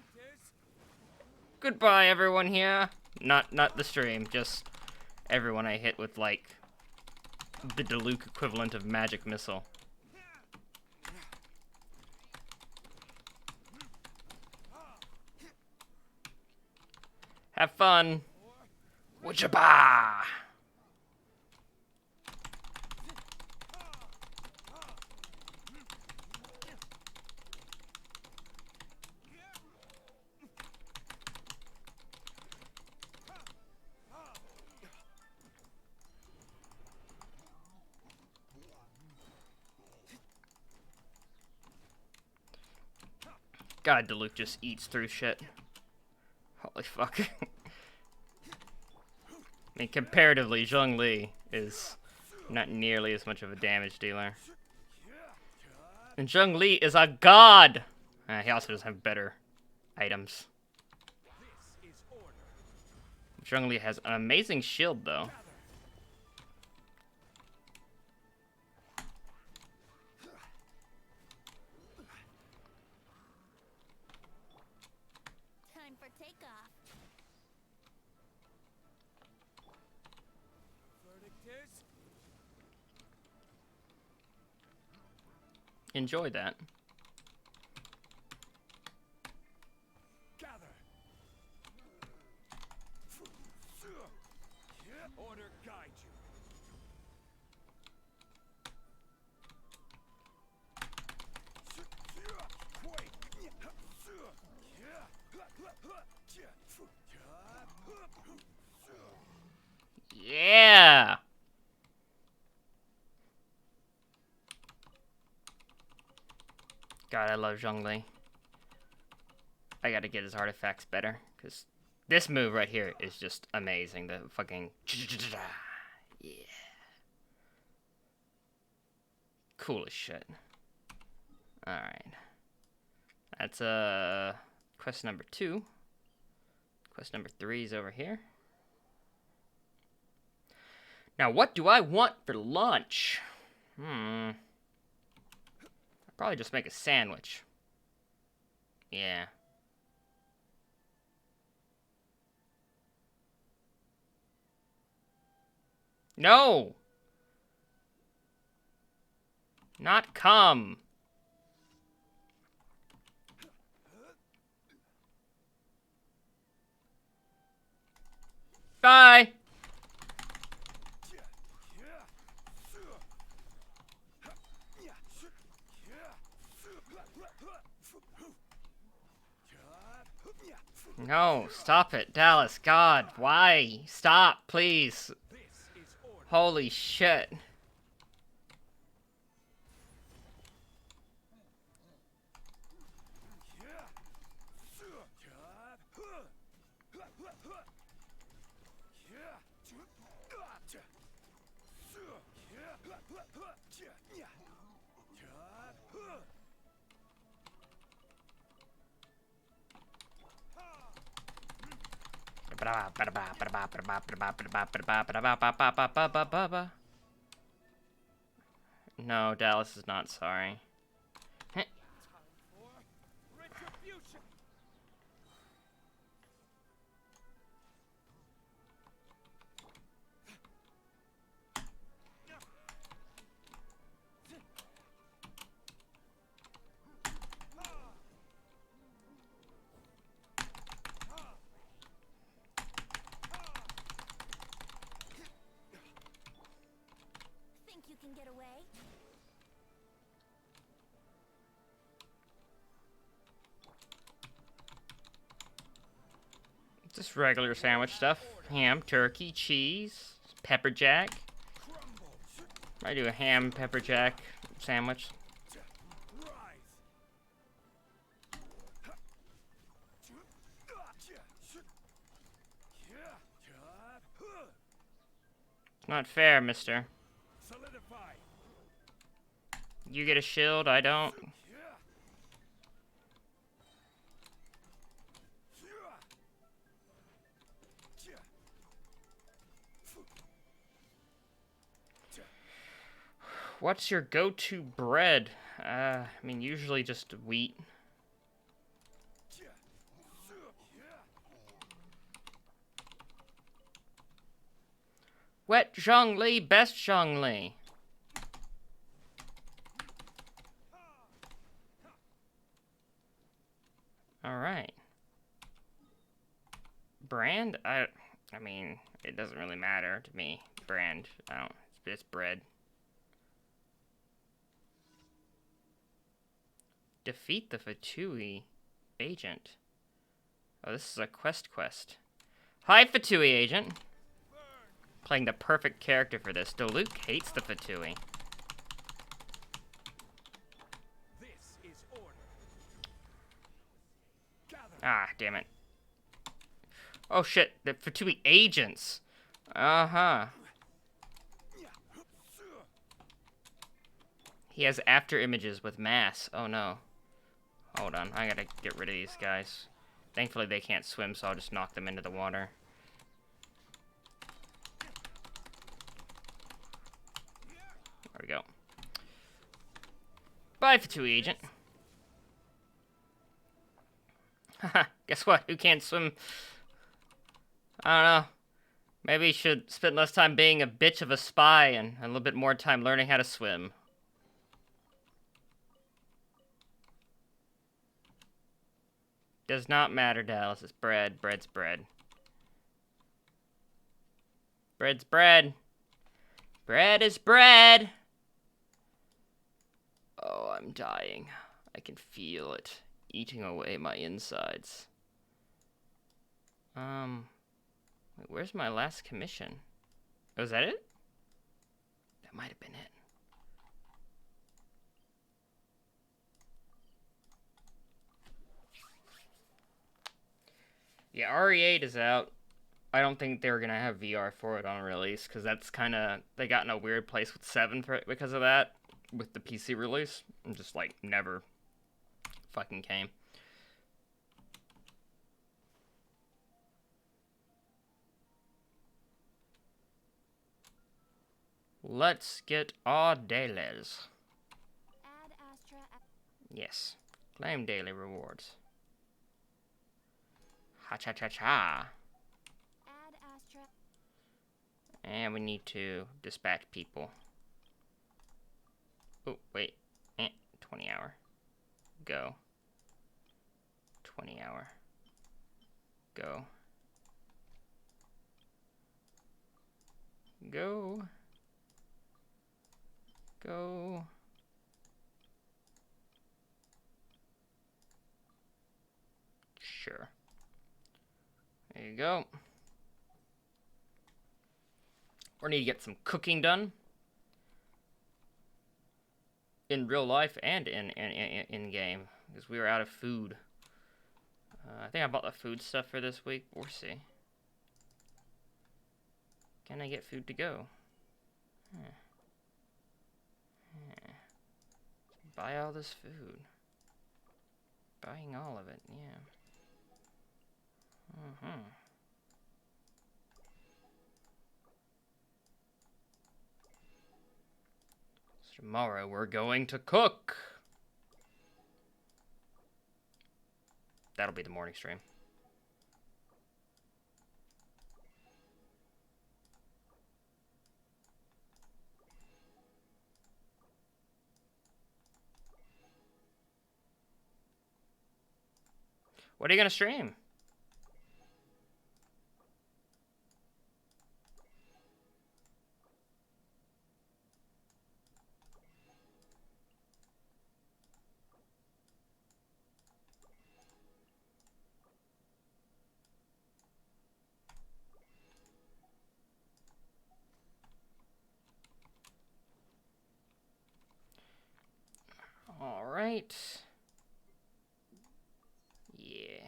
A: Goodbye, everyone here. Not the stream, just everyone I hit with like the Diluc equivalent of magic missile. Have fun. Wujaba! God, Diluc just eats through shit. Holy fuck. I mean, comparatively, Zhongli is not nearly as much of a damage dealer. And Zhongli is a god! He also doesn't have better items. Zhongli has an amazing shield, though.
C: Time for takeoff.
J: Verdict is
A: Enjoy that.
J: gather. Order guide you.
A: Yeah! God, I love Zhongli. I gotta get his artifacts better, because this move right here is just amazing. The fucking... Yeah. Cool as shit. Alright. That's, quest number 2. Quest number 3 is over here. Now, what do I want for lunch? I'll probably just make a sandwich. Yeah. No! Not come! Bye! No, stop it, Dallas. God, why? Stop, please. Holy shit. No, Dallas is not sorry.
J: Time for retribution.
C: Think you can get away?
A: Just regular sandwich stuff. Ham, turkey, cheese, pepper jack. I do a ham pepper jack sandwich. It's not fair, mister.
J: Solidify.
A: You get a shield, I don't. What's your go-to bread? I mean, usually just wheat. Wet Zhongli, best Zhongli. Alright. Brand? I mean, it doesn't really matter to me. Brand. It's bread. Defeat the Fatui agent. Oh, this is a quest. Hi, Fatui agent. Playing the perfect character for this. Luke hates the Fatui.
J: This is order. Gather.
A: Ah, damn it. Oh shit, the Fatui agents. Uh-huh. He has after images with mass. Oh no. Hold on, I gotta get rid of these guys. Thankfully they can't swim, so I'll just knock them into the water. There we go. Bye, Fatui agent. Haha, guess what? Who can't swim? I don't know. Maybe you should spend less time being a bitch of a spy and a little bit more time learning how to swim. Does not matter, Dallas. It's bread. Bread's bread. Bread's bread. Bread is bread. Oh, I'm dying. I can feel it eating away my insides. Wait, where's my last commission? Oh, is that it? That might have been it. Yeah, RE8 is out. I don't think they're gonna have VR for it on release, because that's kind of, they got in a weird place with 7 because of that, with the PC release, and just like never fucking came. Let's get our dailies.
C: Add Astra.
A: Yes, claim daily rewards. Ha cha cha cha.
C: Add Astra.
A: And we need to dispatch people. Oh, wait. 20 hour. Go. 20 hour. Go. Go. Go. Sure. There you go. We need to get some cooking done. In real life and in game. Because we were out of food. I think I bought the food stuff for this week. We'll see. Can I get food to go? Buy all this food. Buying all of it, yeah. So tomorrow we're going to cook. That'll be the morning stream. What are you gonna stream? All right. Yeah.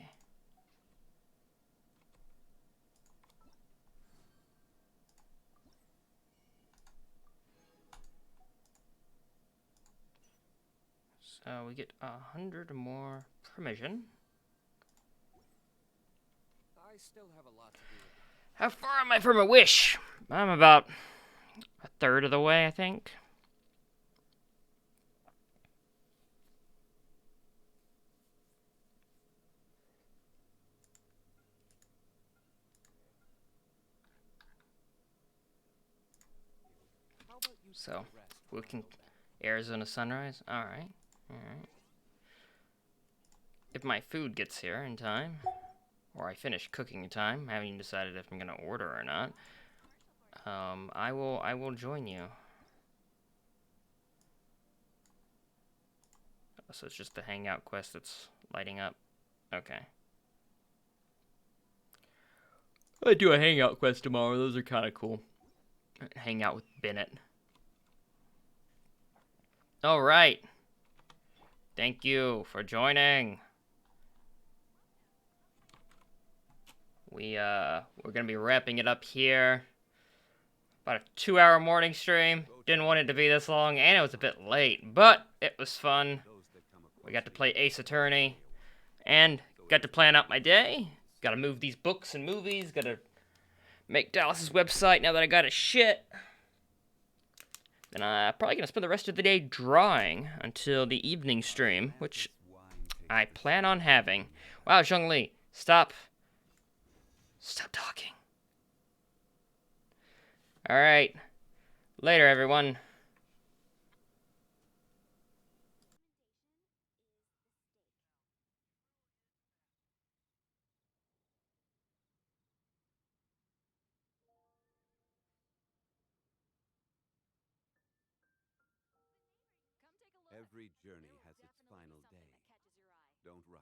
A: So we get 100 more permission.
J: I still have a lot to do.
A: How far am I from a wish? I'm about a third of the way, I think. So, we can Arizona sunrise. All right. All right. If my food gets here in time, or I finish cooking in time, I haven't even decided if I'm gonna order or not. I will join you. So it's just the hangout quest that's lighting up. Okay. I do a hangout quest tomorrow. Those are kind of cool. Hang out with Bennett. All right. Thank you for joining. We're gonna be wrapping it up here. About a 2-hour morning stream. Didn't want it to be this long, and it was a bit late, but it was fun. We got to play Ace Attorney, and got to plan out my day. Got to move these books and movies. Got to make Dallas's website now that I got his shit. Then I'm probably gonna spend the rest of the day drawing until the evening stream, which I plan on having. Wow, Zhongli, stop talking. All right, later, everyone.
H: Every journey has its final day. Don't rush.